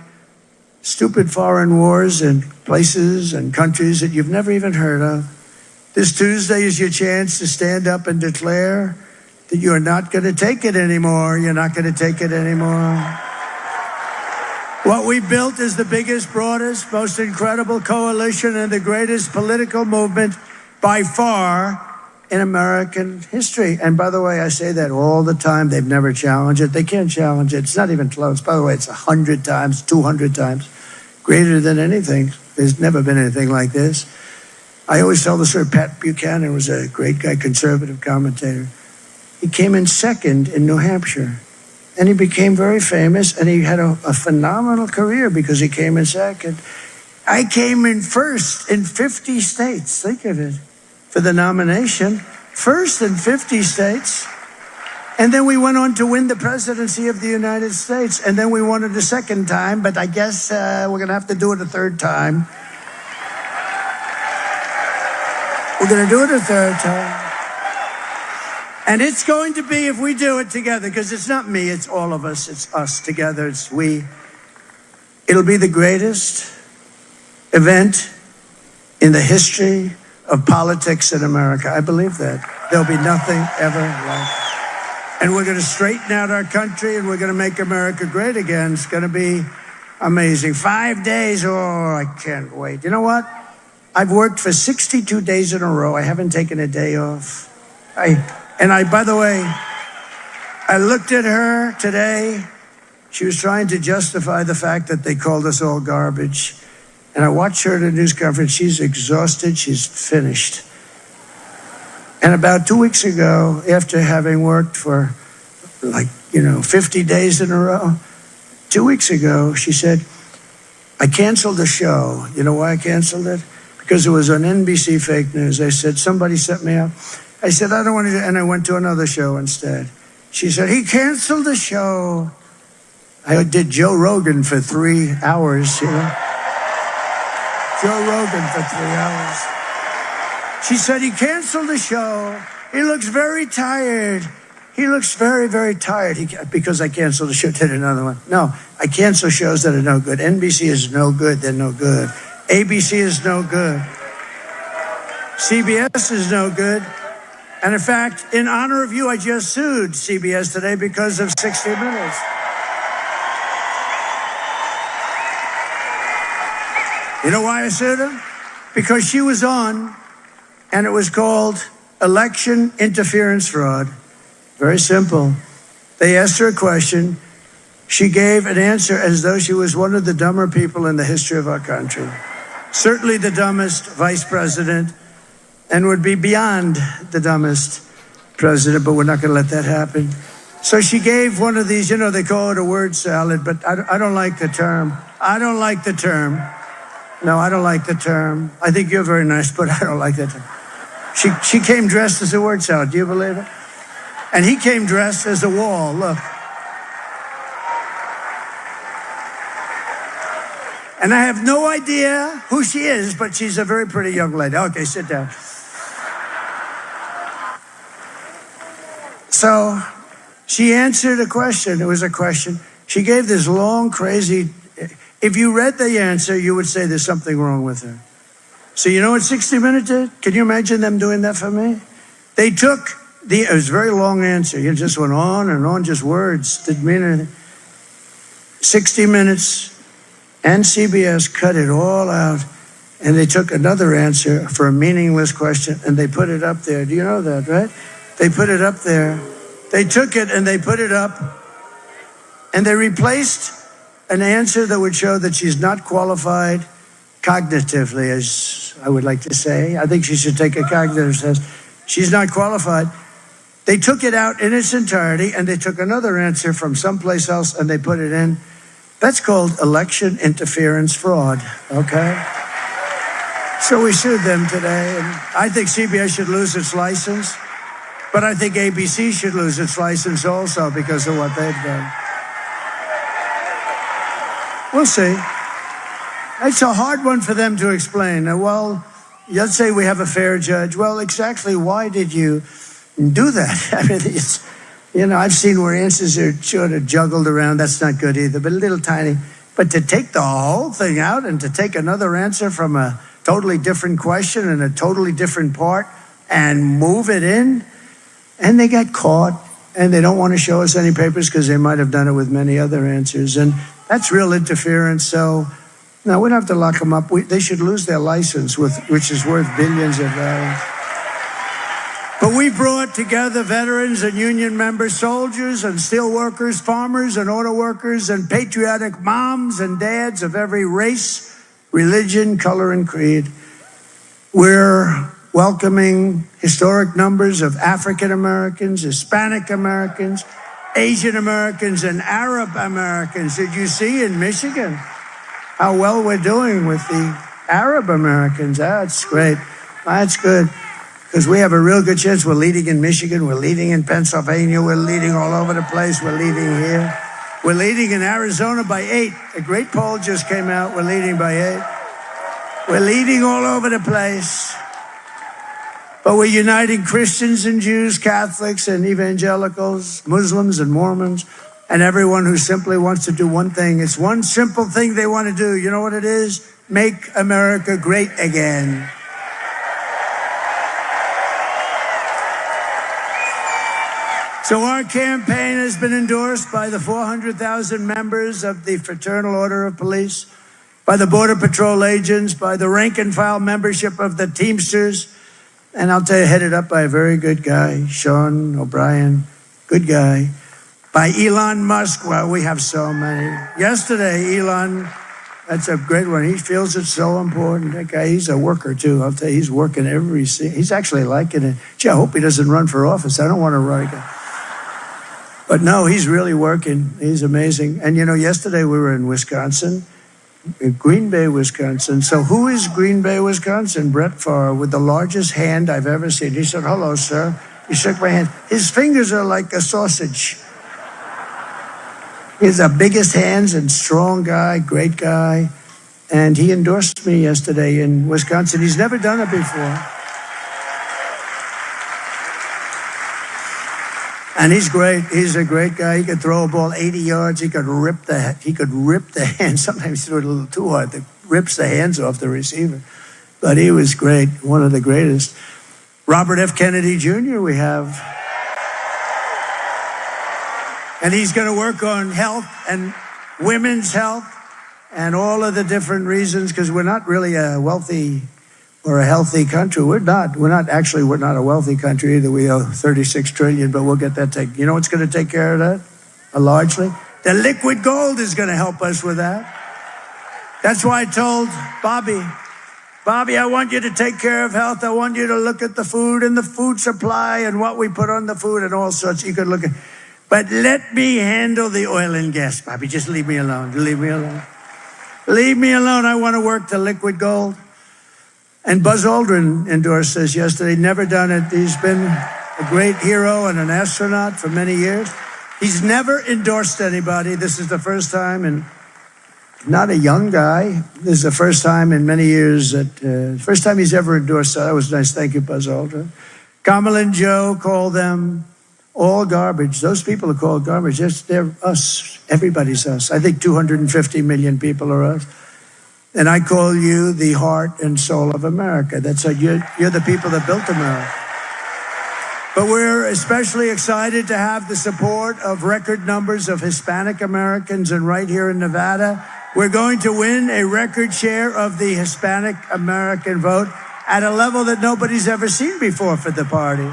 stupid foreign wars in places and countries that you've never even heard of. This Tuesday is your chance to stand up and declare that you're not going to take it anymore. You're not going to take it anymore. What we built is the biggest, broadest, most incredible coalition and the greatest political movement by far in American history. And by the way, I say that all the time. They've never challenged it. They can't challenge it. It's not even close. By the way, it's 100 times, 200 times greater than anything. There's never been anything like this. I always tell the story. Pat Buchanan was a great guy, conservative commentator. He came in second in New Hampshire, and he became very famous, and he had a phenomenal career because he came in second. I came in first in 50 states. Think of it. For the nomination, first in 50 states. And then we went on to win the presidency of the United States. And then we won it a second time, but I guess we're going to have to do it a third time. We're going to do it a third time. And it's going to be, if we do it together, because it's not me, it's all of us, it's us together, it's we. It'll be the greatest event in the history of politics in America. I believe that. There'll be nothing ever like it. And we're going to straighten out our country, and we're going to make America great again. It's going to be amazing. 5 days, oh, I can't wait. You know what? I've worked for 62 days in a row. I haven't taken a day off. By the way, I looked at her today. She was trying to justify the fact that they called us all garbage. And I watched her at a news conference. She's exhausted. She's finished. And about 2 weeks ago, after having worked for 50 days in a row, 2 weeks ago, she said, I canceled the show. You know why I canceled it? Because it was on NBC fake news. I said, somebody set me up. I said, I don't want to do it. And I went to another show instead. She said, he canceled the show. I did Joe Rogan for 3 hours, you know. Joe Rogan for 3 hours. She said, he canceled the show. He looks very tired. He looks very, very tired. Because I canceled the show, did another one. No, I cancel shows that are no good. NBC is no good. They're no good. ABC is no good. CBS is no good. And in fact, in honor of you, I just sued CBS today because of 60 Minutes. You know why I sued them? Because she was on, and it was called election interference fraud. Very simple. They asked her a question. She gave an answer as though she was one of the dumber people in the history of our country. Certainly the dumbest vice president, and would be beyond the dumbest president, but we're not going to let that happen. So she gave one of these, they call it a word salad, but I don't like the term. I don't like the term. No, I don't like the term. I think you're very nice, but I don't like that term. She came dressed as a word salad. Do you believe it? And he came dressed as a wall. Look. And I have no idea who she is, but she's a very pretty young lady. Okay, sit down. So she answered a question. It was a question. She gave this long, crazy... If you read the answer, you would say there's something wrong with her. So you know what 60 Minutes did? Can you imagine them doing that for me? They took it was a very long answer. It just went on and on, just words. Didn't mean anything. 60 Minutes and CBS cut it all out, and they took another answer for a meaningless question, and they put it up there. Do you know that, right? They put it up there. They took it and they put it up, and they replaced an answer that would show that she's not qualified cognitively, as I would like to say. I think she should take a cognitive test. She's not qualified. They took it out in its entirety, and they took another answer from someplace else, and they put it in. That's called election interference fraud, okay? So we sued them today, and I think CBS should lose its license, but I think ABC should lose its license also because of what they've done. We'll see. It's a hard one for them to explain. Well, let's say we have a fair judge. Well, exactly why did you do that? I mean, it's, I've seen where answers are sort of juggled around. That's not good either, but a little tiny. But to take the whole thing out and to take another answer from a totally different question and a totally different part and move it in, and they got caught, and they don't want to show us any papers because they might have done it with many other answers. And that's real interference. So, no, we don't have to lock them up. They should lose their license, which is worth billions of dollars. But we brought together veterans and union members, soldiers and steel workers, farmers and auto workers, and patriotic moms and dads of every race, religion, color, and creed. We're welcoming historic numbers of African Americans, Hispanic Americans, Asian Americans, and Arab Americans. Did you see in Michigan how well we're doing with the Arab Americans? That's great. That's good. because we have a real good chance. We're leading in Michigan. We're leading in Pennsylvania. We're leading all over the place. We're leading here. We're leading in Arizona by 8. A great poll just came out. We're leading by 8. We're leading all over the place. But we're uniting Christians and Jews, Catholics and evangelicals, Muslims and Mormons, and everyone who simply wants to do one thing. It's one simple thing they want to do. You know what it is? Make America great again. So our campaign has been endorsed by the 400,000 members of the Fraternal Order of Police, by the Border Patrol agents, by the rank and file membership of the Teamsters, and I'll tell you, headed up by a very good guy, Sean O'Brien, good guy, by Elon Musk. Well, we have so many. Yesterday, Elon, that's a great one. He feels it's so important. That guy, he's a worker too. I'll tell you, he's working he's actually liking it. Gee, I hope he doesn't run for office. I don't want to run again. But no, he's really working. He's amazing. And you know, yesterday we were in Wisconsin, in Green Bay, Wisconsin. So who is Green Bay, Wisconsin? Brett Favre, with the largest hand I've ever seen. He said, hello, sir. He shook my hand. His fingers are like a sausage. He has the biggest hands and strong guy, great guy. And he endorsed me yesterday in Wisconsin. He's never done it before. And he's great. He's a great guy. He could throw a ball 80 yards. He could rip the hand. Sometimes he threw it a little too hard. That rips the hands off the receiver. But he was great. One of the greatest. Robert F. Kennedy Jr. we have. And he's going to work on health and women's health and all of the different reasons, because we're not really a wealthy or a healthy country. We're not a wealthy country either. We owe 36 trillion, but we'll get that you know what's going to take care of that? Largely? The liquid gold is going to help us with that. That's why I told Bobby, I want you to take care of health. I want you to look at the food and the food supply and what we put on the food and all sorts. You could look at, but let me handle the oil and gas, Bobby. Just leave me alone. Leave me alone. Leave me alone. I want to work the liquid gold. And Buzz Aldrin endorsed this yesterday. Never done it. He's been a great hero and an astronaut for many years. He's never endorsed anybody. This is the first time, and not a young guy. This is the first time in many years first time he's ever endorsed. That was nice. Thank you, Buzz Aldrin. Kamala and Joe call them all garbage. Those people are called garbage. They're us. Everybody's us. I think 250 million people are us. And I call you the heart and soul of America. That's how you're the people that built America. But we're especially excited to have the support of record numbers of Hispanic Americans. And right here in Nevada, we're going to win a record share of the Hispanic American vote at a level that nobody's ever seen before for the party.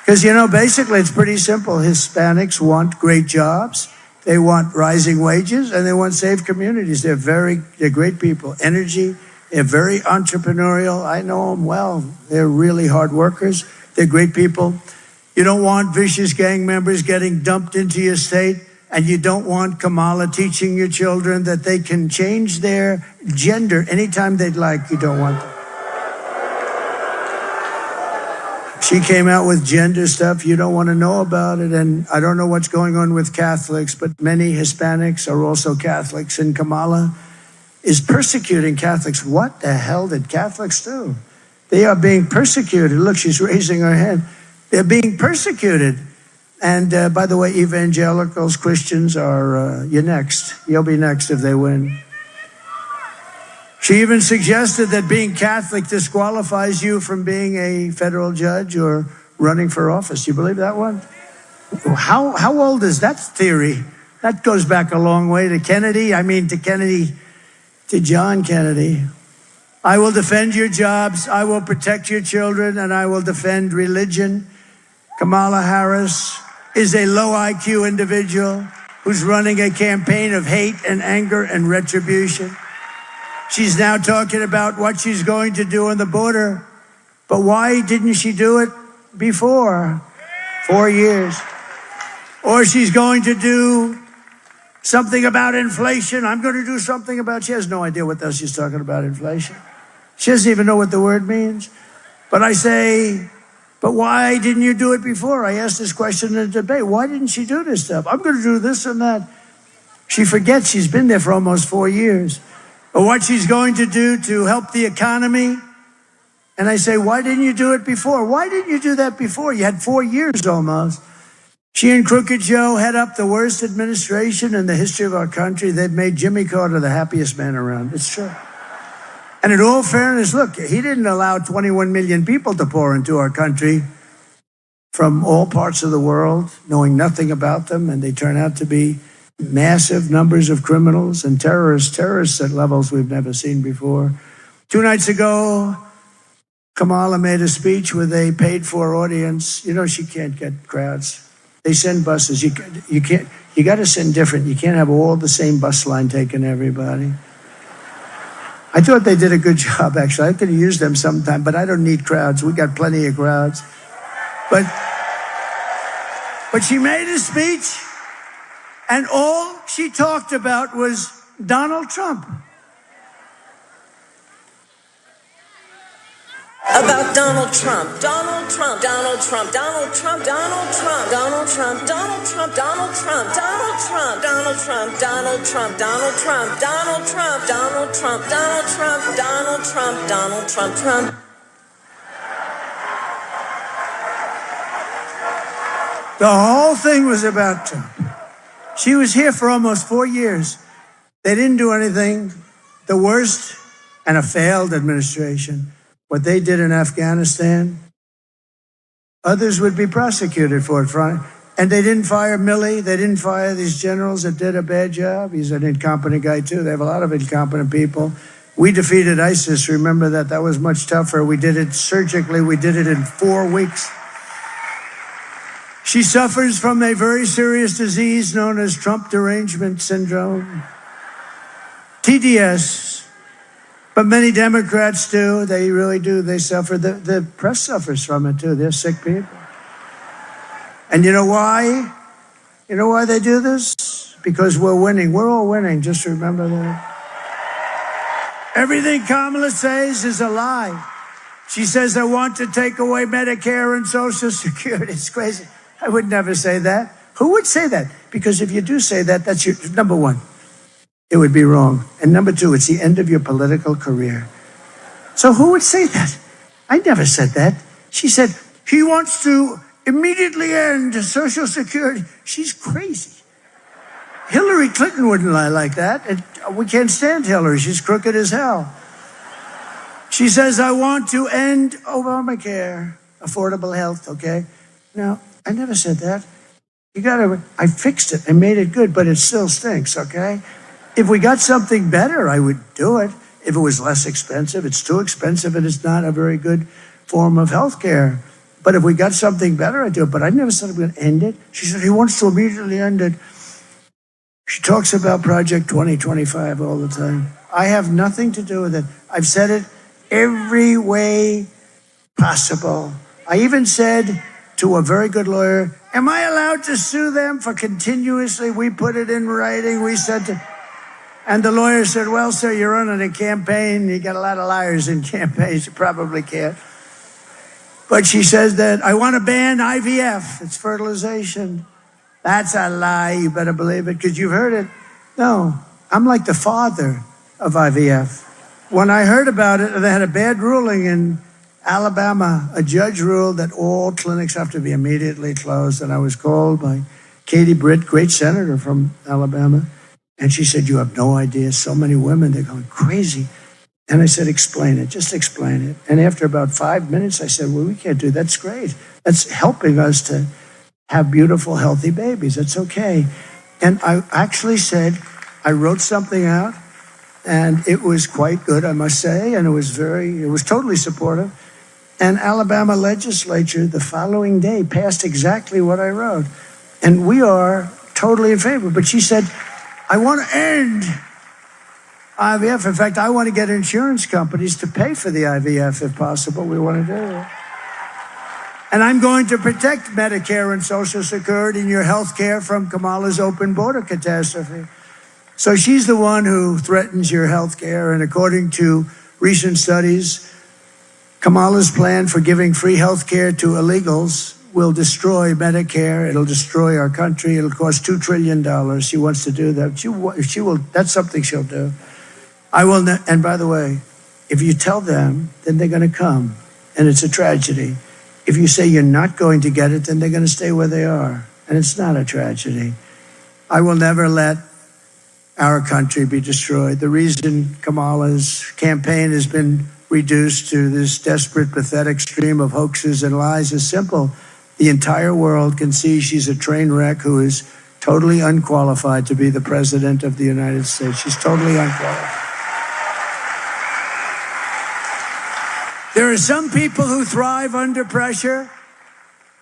Because, you know, basically it's pretty simple. Hispanics want great jobs. They want rising wages, and they want safe communities. They're great people. Energy, they're very entrepreneurial. I know them well. They're really hard workers. They're great people. You don't want vicious gang members getting dumped into your state, and you don't want Kamala teaching your children that they can change their gender anytime they'd like. You don't want them. She came out with gender stuff. You don't want to know about it. And I don't know what's going on with Catholics, but many Hispanics are also Catholics. And Kamala is persecuting Catholics. What the hell did Catholics do? They are being persecuted. Look, she's raising her hand. They're being persecuted. And by the way, evangelicals, Christians are, you're next. You'll be next if they win. She even suggested that being Catholic disqualifies you from being a federal judge or running for office. You believe that one? How old is that theory? That goes back a long way to to John Kennedy. I will defend your jobs, I will protect your children, and I will defend religion. Kamala Harris is a low IQ individual who's running a campaign of hate and anger and retribution. She's now talking about what she's going to do on the border. But why didn't she do it before? 4 years. Or she's going to do something about inflation. I'm going to do something about, she has no idea what the hell she's talking about, inflation. She doesn't even know what the word means. But I say, but why didn't you do it before? I asked this question in a debate. Why didn't she do this stuff? I'm going to do this and that. She forgets she's been there for almost 4 years. Or what she's going to do to help the economy. And I say, why didn't you do it before? Why didn't you do that before? You had 4 years almost. She and Crooked Joe head up the worst administration in the history of our country. They've made Jimmy Carter the happiest man around. It's true. And in all fairness, look, he didn't allow 21 million people to pour into our country from all parts of the world, knowing nothing about them, and they turn out to be massive numbers of criminals and terrorists at levels we've never seen before. 2 nights ago, Kamala made a speech with a paid-for audience. You know she can't get crowds. They send buses. You got to send different. You can't have all the same bus line taking everybody. I thought they did a good job, actually. I could have used them sometime, but I don't need crowds. We got plenty of crowds. But she made a speech, and all she talked about was Donald Trump. About Donald Trump, Donald Trump, Donald Trump, Donald Trump, Donald Trump, Donald Trump, Donald Trump, Donald Trump, Donald Trump, Donald Trump, Donald Trump, Donald Trump, Donald Trump, Donald Trump, Donald Trump, Donald Trump, Donald Trump, Trump. The whole thing was about Trump. She was here for almost 4 years. They didn't do anything. The worst and a failed administration. What they did in Afghanistan, others would be prosecuted for it. And they didn't fire Milley. They didn't fire these generals that did a bad job. He's an incompetent guy, too. They have a lot of incompetent people. We defeated ISIS. Remember that. That was much tougher. We did it surgically. We did it in 4 weeks. She suffers from a very serious disease known as Trump derangement syndrome, TDS. But many Democrats do. They really do. They suffer. The press suffers from it, too. They're sick people. And you know why? You know why they do this? Because we're winning. We're all winning. Just remember that. Everything Kamala says is a lie. She says, I want to take away Medicare and Social Security. It's crazy. I would never say that. Who would say that? Because if you do say that, that's your number one. It would be wrong. And number 2, it's the end of your political career. So who would say that? I never said that. She said, he wants to immediately end Social Security. She's crazy. Hillary Clinton wouldn't lie like that. We can't stand Hillary. She's crooked as hell. She says, I want to end Obamacare, affordable health, okay? No, I never said that. I fixed it. I made it good, but it still stinks, okay? If we got something better, I would do it. If it was less expensive, it's too expensive and it's not a very good form of health care. But if we got something better, I'd do it. But I never said I'm going to end it. She said he wants to immediately end it. She talks about Project 2025 all the time. I have nothing to do with it. I've said it every way possible. I even said to a very good lawyer, am I allowed to sue them for continuously? We put it in writing. We said to... And the lawyer said, well, sir, you're running a campaign. You got a lot of liars in campaigns. You probably can't. But she says that I want to ban IVF. It's fertilization. That's a lie. You better believe it because you've heard it. No, I'm like the father of IVF. When I heard about it, they had a bad ruling in Alabama. A judge ruled that all clinics have to be immediately closed. And I was called by Katie Britt, great senator from Alabama. And she said, you have no idea. So many women, they're going crazy. And I said, explain it. Just explain it. And after about 5 minutes, I said, well, we can't do that. That's great. That's helping us to have beautiful, healthy babies. That's okay. And I actually said, I wrote something out, and it was quite good, I must say. And it was totally supportive. And Alabama legislature the following day passed exactly what I wrote. And we are totally in favor. But she said, I want to end IVF. In fact, I want to get insurance companies to pay for the IVF if possible. We want to do it. And I'm going to protect Medicare and Social Security and your health care from Kamala's open border catastrophe. So she's the one who threatens your health care. And according to recent studies, Kamala's plan for giving free health care to illegals will destroy Medicare. It'll destroy our country. It'll cost $2 trillion. She wants to do that. She will. That's something she'll do. I will. And by the way, if you tell them, then they're going to come, and it's a tragedy. If you say you're not going to get it, then they're going to stay where they are, and it's not a tragedy. I will never let our country be destroyed. The reason Kamala's campaign has been reduced to this desperate, pathetic stream of hoaxes and lies is simple. The entire world can see she's a train wreck who is totally unqualified to be the president of the United States. She's totally unqualified. There are some people who thrive under pressure,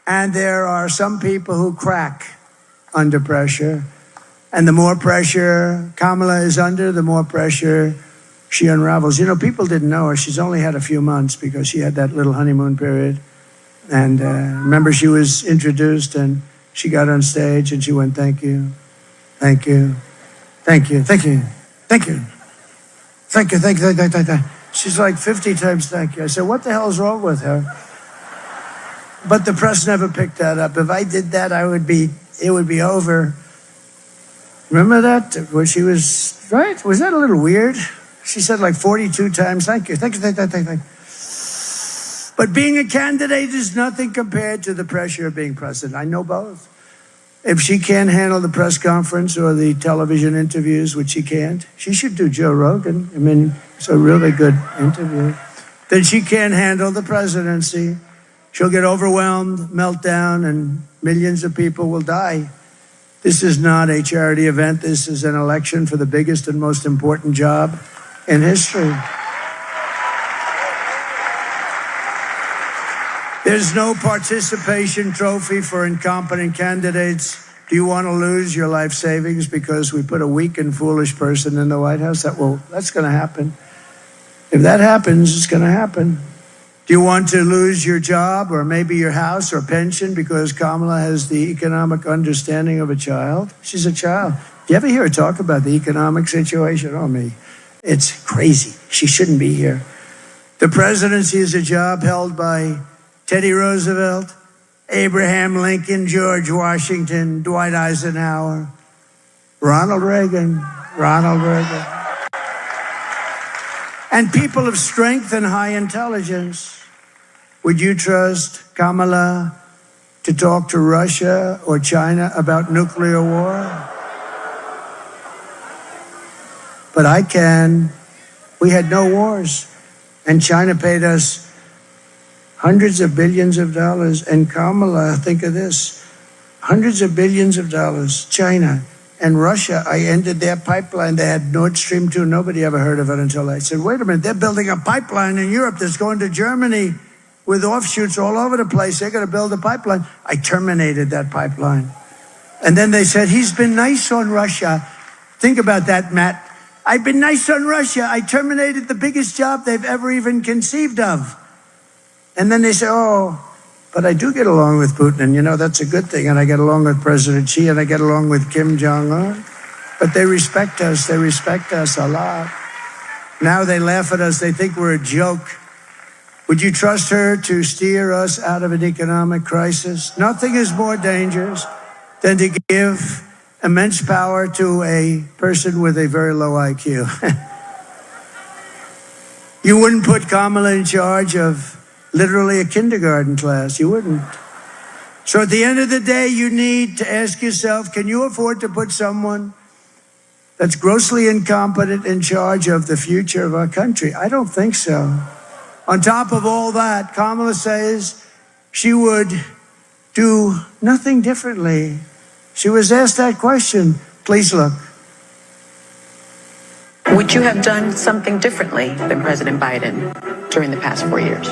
and there are some people who crack under pressure. And the more pressure Kamala is under, the more pressure she unravels. You know, people didn't know her. She's only had a few months because she had that little honeymoon period. And remember, she was introduced and she got on stage and she went, "Thank you, thank you, thank you, thank you, thank you, thank you, thank you, thank you, thank you." She's like 50 times thank you. I said, what the hell's wrong with her? But the press never picked that up. If I did that, it would be over. Remember that? When she was, right? Was that a little weird? She said like 42 times, thank you, thank you, thank you, thank you. But being a candidate is nothing compared to the pressure of being president. I know both. If she can't handle the press conference or the television interviews, which she can't, she should do Joe Rogan. I mean, it's a really good interview. Then she can't handle the presidency. She'll get overwhelmed, melt down, and millions of people will die. This is not a charity event. This is an election for the biggest and most important job in history. There's no participation trophy for incompetent candidates. Do you want to lose your life savings because we put a weak and foolish person in the White House? That's going to happen. If that happens, it's going to happen. Do you want to lose your job or maybe your house or pension because Kamala has the economic understanding of a child? She's a child. Do you ever hear her talk about the economic situation? Oh, me. It's crazy. She shouldn't be here. The presidency is a job held by Teddy Roosevelt, Abraham Lincoln, George Washington, Dwight Eisenhower, Ronald Reagan. And people of strength and high intelligence. Would you trust Kamala to talk to Russia or China about nuclear war? But I can. We had no wars, and China paid us hundreds of billions of dollars. And Kamala, think of this, hundreds of billions of dollars. China and Russia, I ended their pipeline. They had Nord Stream 2. Nobody ever heard of it until I said, wait a minute, they're building a pipeline in Europe that's going to Germany with offshoots all over the place. They're going to build a pipeline. I terminated that pipeline. And then they said, he's been nice on Russia. Think about that, Matt. I've been nice on Russia. I terminated the biggest job they've ever even conceived of. And then they say, oh, but I do get along with Putin, and you know, that's a good thing. And I get along with President Xi, and I get along with Kim Jong-un. But they respect us. They respect us a lot. Now they laugh at us. They think we're a joke. Would you trust her to steer us out of an economic crisis? Nothing is more dangerous than to give immense power to a person with a very low IQ. You wouldn't put Kamala in charge of literally a kindergarten class. You wouldn't. So at the end of the day, you need to ask yourself, can you afford to put someone that's grossly incompetent in charge of the future of our country? I don't think so. On top of all that, Kamala says she would do nothing differently. She was asked that question. Please look. Would you have done something differently than President Biden during the past 4 years?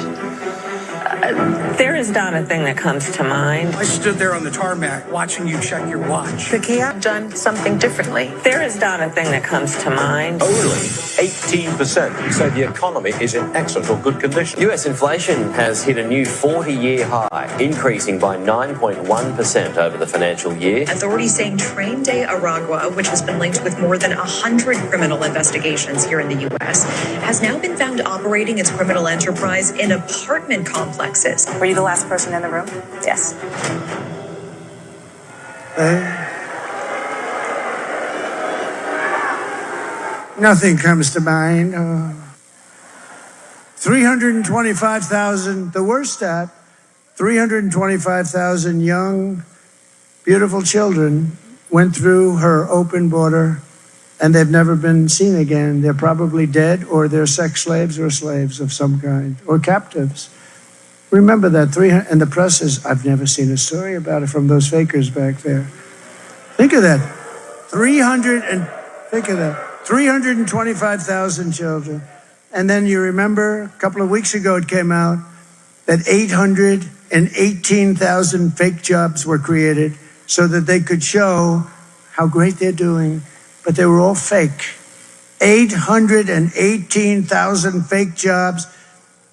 There is not a thing that comes to mind. I stood there on the tarmac watching you check your watch. Could he have done something differently? There is not a thing that comes to mind. Only 18% say the economy is in excellent or good condition. US inflation has hit a new 40-year high, increasing by 9.1% over the financial year. Authorities saying Train de Aragua, which has been linked with more than 100 criminal investigations here in the U.S., has now been found operating its criminal enterprise in apartment complexes. Were you the last person in the room? Yes. Nothing comes to mind. 325,000, the worst stat, 325,000 young, beautiful children went through her open border, and they've never been seen again. They're probably dead, or they're sex slaves or slaves of some kind, or captives. Remember that, and the press is, I've never seen a story about it from those fakers back there. Think of that, 325,000 children. And then you remember, a couple of weeks ago it came out that 818,000 fake jobs were created so that they could show how great they're doing, but they were all fake. 818,000 fake jobs.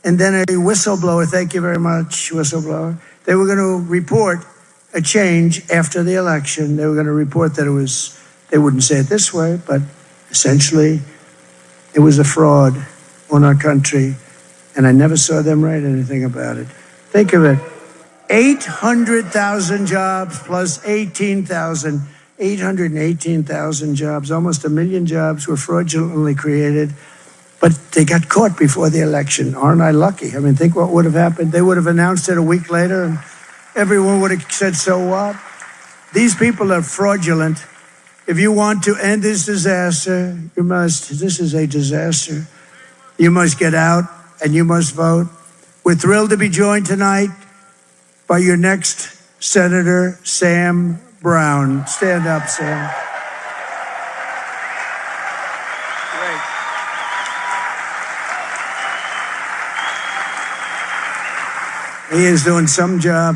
And then a whistleblower, thank you very much, whistleblower, they were going to report a change after the election. They were going to report that it was, they wouldn't say it this way, but essentially it was a fraud on our country. And I never saw them write anything about it. Think of it, 800,000 jobs plus 818,000 jobs, almost 1 million jobs were fraudulently created. But they got caught before the election. Aren't I lucky? I mean, think what would have happened. They would have announced it a week later, and everyone would have said, so what? These people are fraudulent. If you want to end this disaster, you must, this is a disaster. You must get out and you must vote. We're thrilled to be joined tonight by your next Senator, Sam Brown. Stand up, Sam. He is doing some job.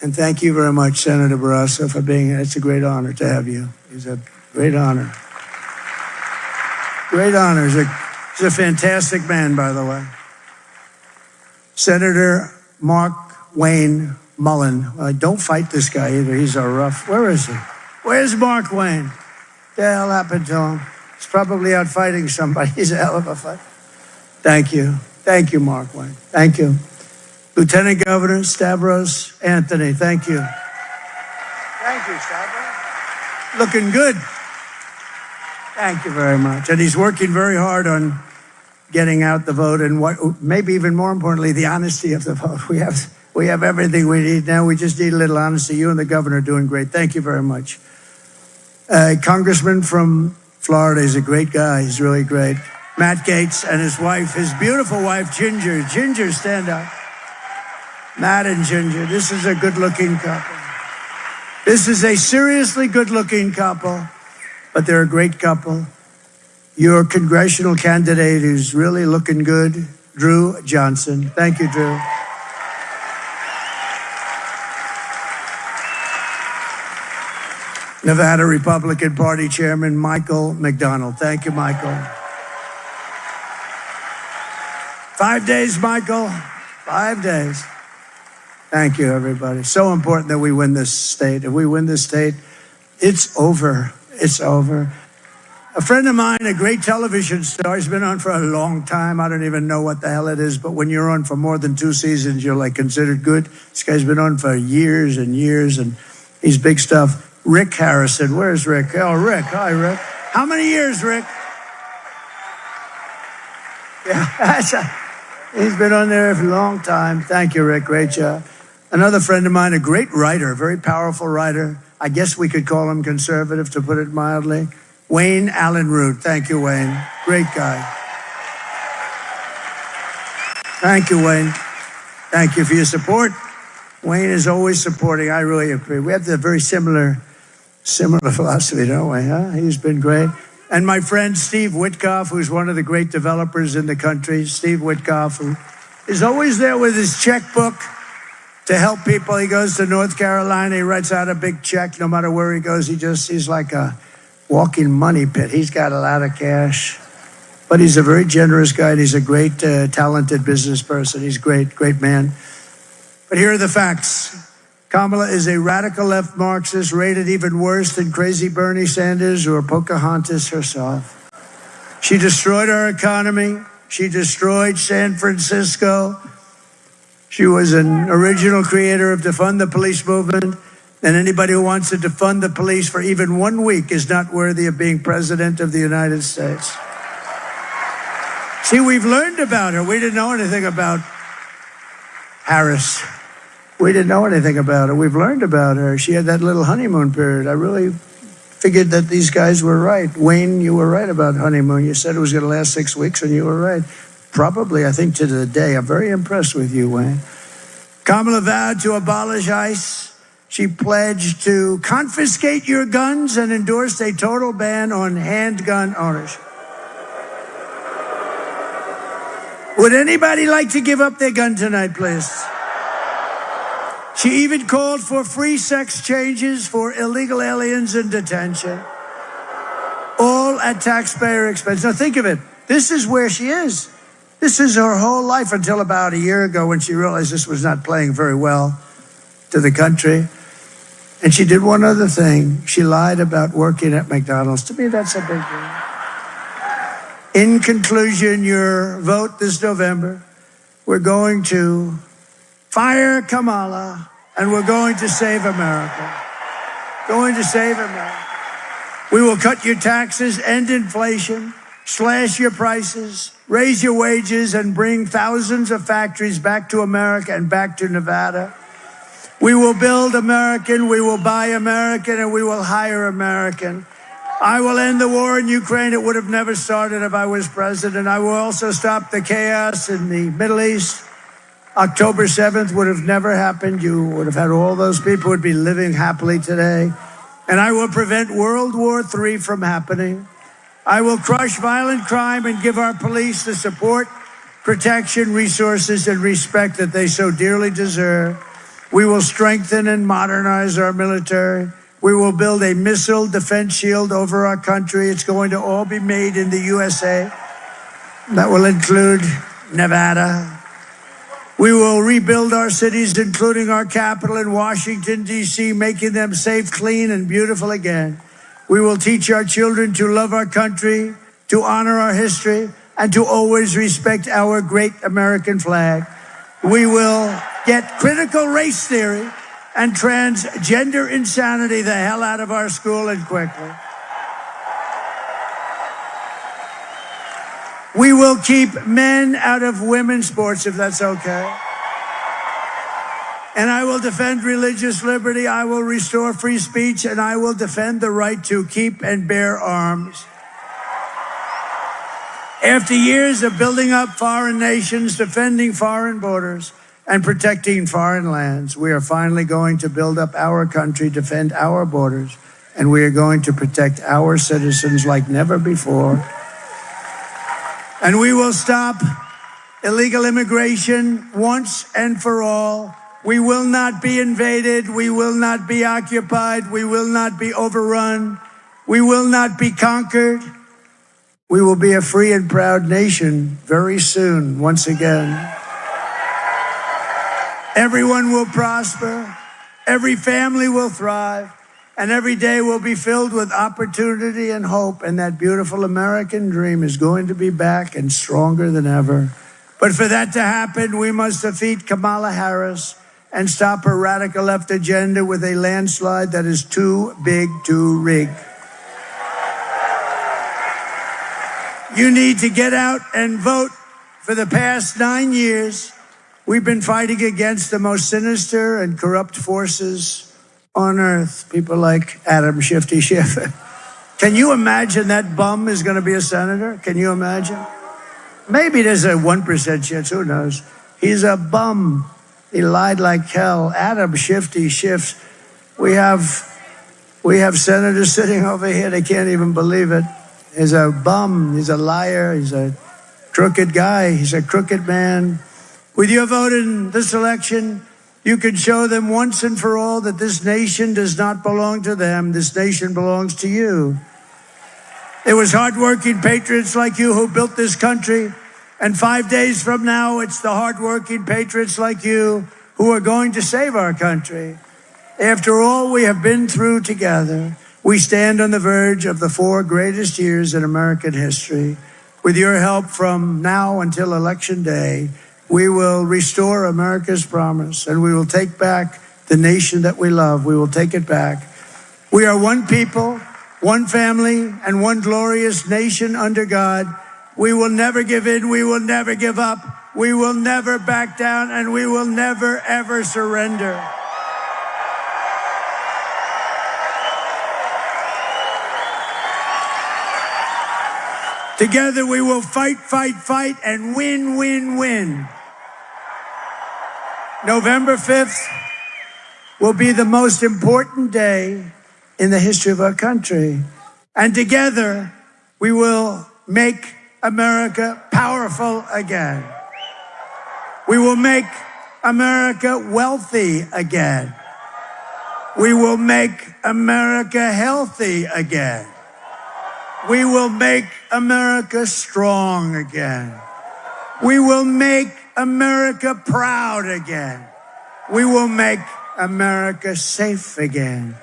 And thank you very much, Senator Barrasso, for being here. It's a great honor to have you. It's a great honor. Great honor. He's a fantastic man, by the way. Senator Mark Wayne Mullen. Don't fight this guy either. He's a rough. Where is he? Where's Mark Wayne? What the hell happened to him? He's probably out fighting somebody. He's a hell of a fighter. Thank you. Thank you, Mark Wayne. Thank you. Lieutenant Governor Stavros Anthony, thank you. Thank you, Stavros. Looking good. Thank you very much. And he's working very hard on getting out the vote, and what, maybe even more importantly, the honesty of the vote. We have everything we need now. We just need a little honesty. You and the governor are doing great. Thank you very much. Congressman from Florida is a great guy. He's really great. Matt Gaetz and his wife, his beautiful wife, Ginger. Ginger, stand up. Matt and Ginger, this is a good-looking couple. This is a seriously good-looking couple, but they're a great couple. Your congressional candidate who's really looking good, Drew Johnson. Thank you, Drew. Nevada Republican Party Chairman Michael McDonald. Thank you, Michael. 5 days, Michael. 5 days. Thank you, everybody. So important that we win this state. If we win this state, it's over. It's over. A friend of mine, a great television star, he's been on for a long time. I don't even know what the hell it is, but when you're on for more than 2 seasons, you're like considered good. This guy's been on for years and years, and he's big stuff. Rick Harrison. Where's Rick? Oh, Rick. Hi, Rick. How many years, Rick? Yeah, he's been on there for a long time. Thank you, Rick. Great job. Another friend of mine, a great writer, a very powerful writer. I guess we could call him conservative, to put it mildly. Wayne Allen Root. Thank you, Wayne. Great guy. Thank you, Wayne. Thank you for your support. Wayne is always supporting. I really agree. We have the very similar philosophy, don't we? Huh? He's been great. And my friend Steve Witkoff, who's one of the great developers in the country. Steve Witkoff, who is always there with his checkbook to help people. He goes to North Carolina, he writes out a big check. No matter where he goes, he's like a walking money pit. He's got a lot of cash. But he's a very generous guy, and he's a great, talented business person. He's a great man. But here are the facts. Kamala is a radical left Marxist, rated even worse than crazy Bernie Sanders or Pocahontas herself. She destroyed our economy. She destroyed San Francisco. She was an original creator of defund the police movement. And anybody who wants to defund the police for even 1 week is not worthy of being president of the United States. See, we've learned about her. We didn't know anything about Harris. We didn't know anything about her. We've learned about her. She had that little honeymoon period. I really figured that these guys were right. Wayne, you were right about honeymoon. You said it was going to last 6 weeks, and you were right. Probably, I think, to the day. I'm very impressed with you, Wayne. Kamala vowed to abolish ICE. She pledged to confiscate your guns and endorsed a total ban on handgun ownership. Would anybody like to give up their gun tonight, please? She even called for free sex changes for illegal aliens in detention, all at taxpayer expense. Now think of it. This is where she is. This is her whole life until about a year ago when she realized this was not playing very well to the country. And she did one other thing. She lied about working at McDonald's. To me, that's a big deal. In conclusion, your vote this November, we're going to fire Kamala, and we're going to save America. Going to save America. We will cut your taxes, end inflation, slash your prices, raise your wages, and bring thousands of factories back to America and back to Nevada. We will build American, we will buy American, and we will hire American. I will end the war in Ukraine. It would have never started if I was president. I will also stop the chaos in the Middle East. October 7th would have never happened. You would have had all those people would be living happily today. And I will prevent World War III from happening. I will crush violent crime and give our police the support, protection, resources, and respect that they so dearly deserve. We will strengthen and modernize our military. We will build a missile defense shield over our country. It's going to all be made in the USA. That will include Nevada. We will rebuild our cities, including our capital in Washington, D.C., making them safe, clean, and beautiful again. We will teach our children to love our country, to honor our history, and to always respect our great American flag. We will get critical race theory and transgender insanity the hell out of our school, and quickly. We will keep men out of women's sports, if that's okay. And I will defend religious liberty. I will restore free speech, and I will defend the right to keep and bear arms. After years of building up foreign nations, defending foreign borders, and protecting foreign lands, we are finally going to build up our country, defend our borders, and we are going to protect our citizens like never before. And we will stop illegal immigration once and for all. We will not be invaded. We will not be occupied. We will not be overrun. We will not be conquered. We will be a free and proud nation very soon, once again. Everyone will prosper, every family will thrive, and every day will be filled with opportunity and hope, and that beautiful American dream is going to be back and stronger than ever. But for that to happen, we must defeat Kamala Harris and stop her radical left agenda with a landslide that is too big to rig. You need to get out and vote. For the past 9 years, we've been fighting against the most sinister and corrupt forces on earth. People like Adam Shifty Schiff. Can you imagine that bum is going to be a senator? Can you imagine? Maybe there's a 1% chance, who knows? He's a bum. He lied like hell. Adam Shifty Schiff. We have senators sitting over here. They can't even believe it. He's a bum. He's a liar. He's a crooked guy. He's a crooked man. With your vote in this election, you can show them once and for all that this nation does not belong to them. This nation belongs to you. It was hardworking patriots like you who built this country. And 5 days from now, it's the hardworking patriots like you who are going to save our country. After all we have been through together, we stand on the verge of the 4 greatest years in American history. With your help from now until Election Day, we will restore America's promise, and we will take back the nation that we love. We will take it back. We are one people, one family, and one glorious nation under God. We will never give in. We will never give up. We will never back down, and we will never, ever surrender. Together we will fight, fight, fight, and win, win, win. November 5th will be the most important day in the history of our country. And together, we will make America powerful again. We will make America wealthy again. We will make America healthy again. We will make America strong again. We will make America proud again. We will make America safe again.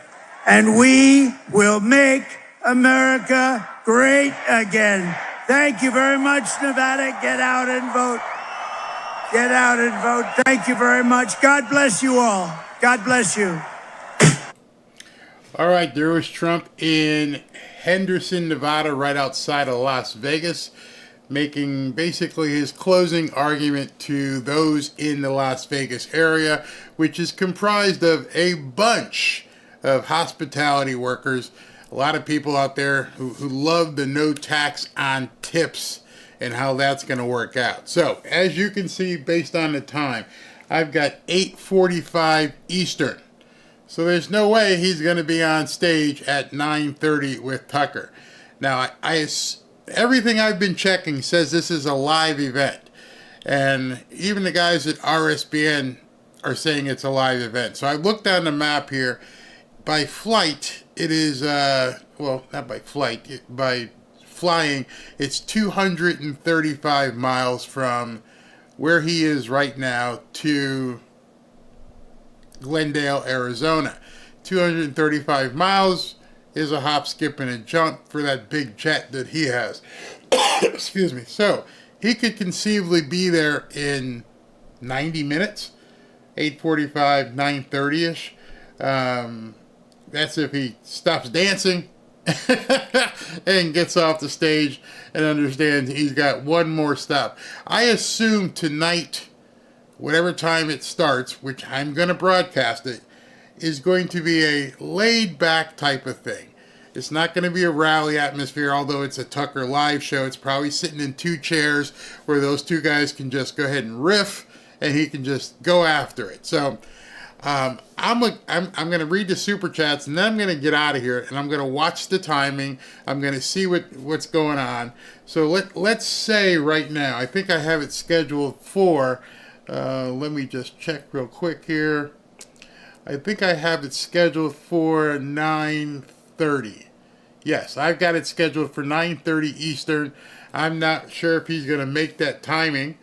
And we will make America great again. Thank you very much, Nevada. Get out and vote. Get out and vote. Thank you very much. God bless you all. God bless you. All right, there was Trump in Henderson, Nevada, right outside of Las Vegas, making basically his closing argument to those in the Las Vegas area, which is comprised of a bunch of hospitality workers, a lot of people out there who love the no tax on tips and how that's going to work out. So, as you can see, based on the time, I've got 8:45 Eastern. So there's no way he's going to be on stage at 9:30 with Tucker. Now, everything I've been checking says this is a live event. And even the guys at RSBN are saying it's a live event. So I looked on the map here. By flight, it is, well, not by flight, by flying, it's 235 miles from where he is right now to Glendale, Arizona. 235 miles is a hop, skip, and a jump for that big jet that he has. Excuse me. So he could conceivably be there in 90 minutes, 8:45, 9:30ish. That's if he stops dancing and gets off the stage and understands he's got one more stop. I assume tonight, whatever time it starts, which I'm going to broadcast it, is going to be a laid-back type of thing. It's not going to be a rally atmosphere, although it's a Tucker live show. It's probably sitting in 2 chairs where those 2 guys can just go ahead and riff, and he can just go after it. So I'm going to read the super chats, and then I'm going to get out of here, and I'm going to watch the timing. I'm going to see what's going on. So let's say right now, I think I have it scheduled for. Let me just check real quick here. I think I have it scheduled for 9:30. Yes, I've got it scheduled for 9:30 Eastern. I'm not sure if he's going to make that timing,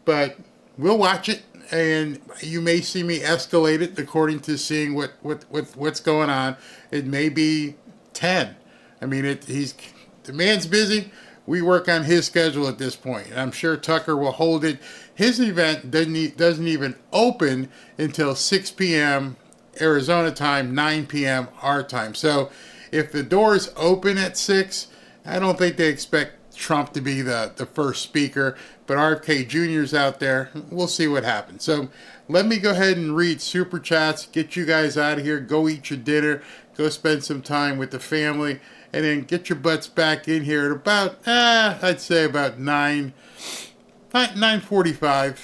but we'll watch it, and you may see me escalate it according to seeing what's going on. It may be 10. I mean, the man's busy. We work on his schedule at this point, and I'm sure Tucker will hold it. His event doesn't even open until 6 p.m. Arizona time, 9 p.m. our time. So if the doors open at 6, I don't think they expect Trump to be the first speaker, but RFK Jr.'s out there. We'll see what happens. So let me go ahead and read super chats, get you guys out of here, go eat your dinner, go spend some time with the family, and then get your butts back in here at about, I'd say about 9:45,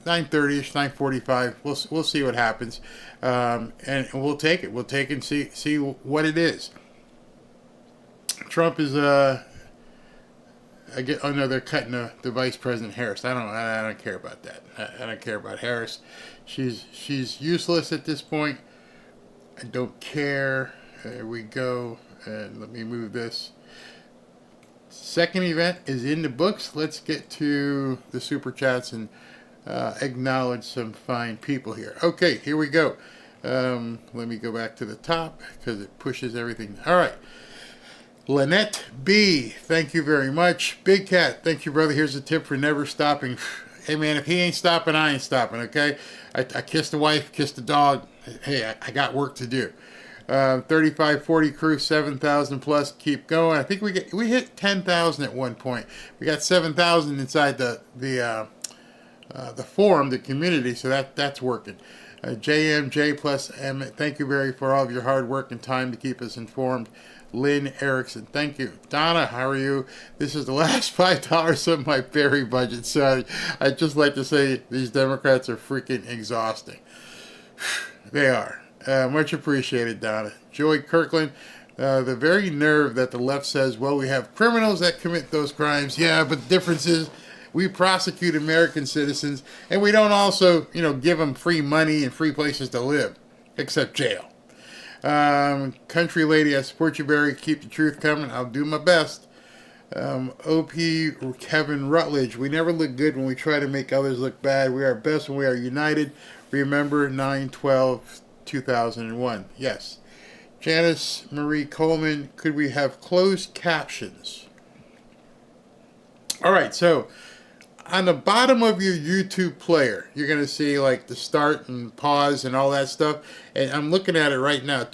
9:30ish, 9:45. We'll see what happens, and we'll take it. We'll take it and see what it is. Trump is Oh no, they're cutting the Vice President Harris. I don't care about that. I don't care about Harris. She's useless at this point. I don't care. There we go. And let me move this. Second event is in the books. Let's get to the super chats and acknowledge some fine people here. Okay, here we go. Let me go back to the top because it pushes everything. All right. Lynette B, thank you very much. Big Cat, thank you, brother. Here's a tip for never stopping. Hey, man, if he ain't stopping, I ain't stopping, okay? I kissed the wife, kissed the dog. Hey, I got work to do. 3540 crew, 7,000 plus. Keep going. I think we hit 10,000 at one point. We got 7,000 inside the forum, the community, so that's working. JMJ plus M, thank you, Barry, for all of your hard work and time to keep us informed. Lynn Erickson, thank you. Donna, how are you? This is the last $5 of my Barry budget, so I'd just like to say these Democrats are freaking exhausting. They are. Much appreciated, Donna. Joy Kirkland, the very nerve that the left says, well, we have criminals that commit those crimes. Yeah, but the difference is we prosecute American citizens, and we don't also, give them free money and free places to live, except jail. Country lady, I support you, Barry. Keep the truth coming. I'll do my best. OP Kevin Rutledge, we never look good when we try to make others look bad. We are best when we are united. Remember 9/12/2001. Yes. Janice Marie Coleman, could we have closed captions? All right, so on the bottom of your YouTube player, you're going to see like the start and pause and all that stuff. And I'm looking at it right now.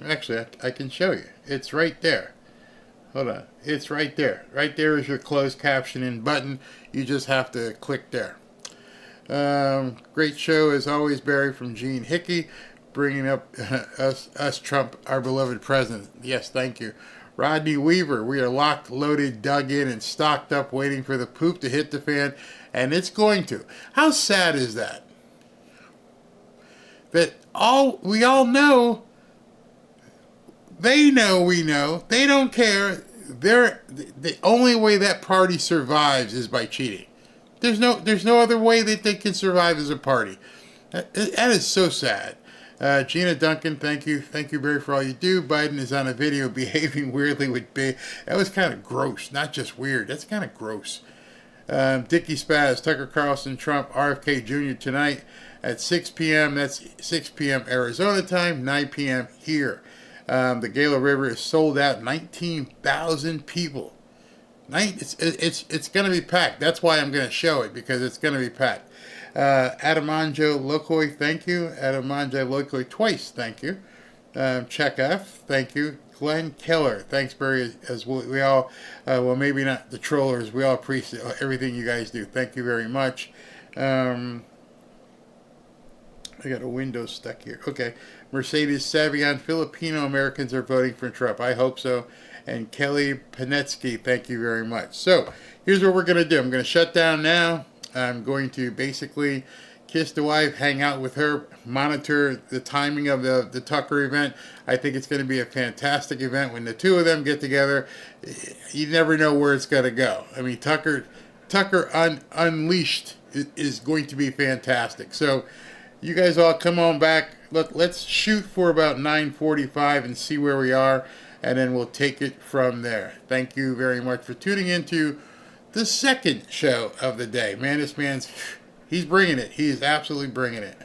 Actually, I can show you. It's right there. Hold on. It's right there. Right there is your closed captioning button. You just have to click there. Great show as always, Barry, from Gene Hickey, bringing up us Trump, our beloved president. Yes, thank you. Rodney Weaver, we are locked, loaded, dug in, and stocked up, waiting for the poop to hit the fan, and it's going to. How sad is that? That we all know, they know we know, they don't care. The only way that party survives is by cheating. There's no other way that they can survive as a party. That is so sad. Gina Duncan, thank you, Barry, for all you do. Biden is on a video behaving weirdly with Bay. That was kind of gross, not just weird. That's kind of gross. Dickie Spaz, Tucker Carlson, Trump, RFK Jr. tonight at 6 p.m. That's 6 p.m. Arizona time, 9 p.m. here. The Gila River is sold out. 19,000 people. It's going to be packed. That's why I'm going to show it, because it's going to be packed. Adamanjo Lokoi, thank you. Adamanjo Lokoi twice, thank you. Check F, thank you. Glenn Keller, thanks, Barry, as we all, well, maybe not the trollers, we all appreciate everything you guys do. Thank you very much. I got a window stuck here. Okay. Mercedes Savion, Filipino Americans are voting for Trump. I hope so. And Kelly Panetsky, thank you very much. So here's what we're going to do. I'm going to shut down now. I'm going to basically kiss the wife, hang out with her, monitor the timing of the Tucker event. I think it's going to be a fantastic event. When the two of them get together, you never know where it's going to go. I mean, Tucker Unleashed is going to be fantastic. So you guys all come on back. Let's shoot for about 9:45 and see where we are, and then we'll take it from there. Thank you very much for tuning into the second show of the day. Man, this man's, he's bringing it. He's absolutely bringing it.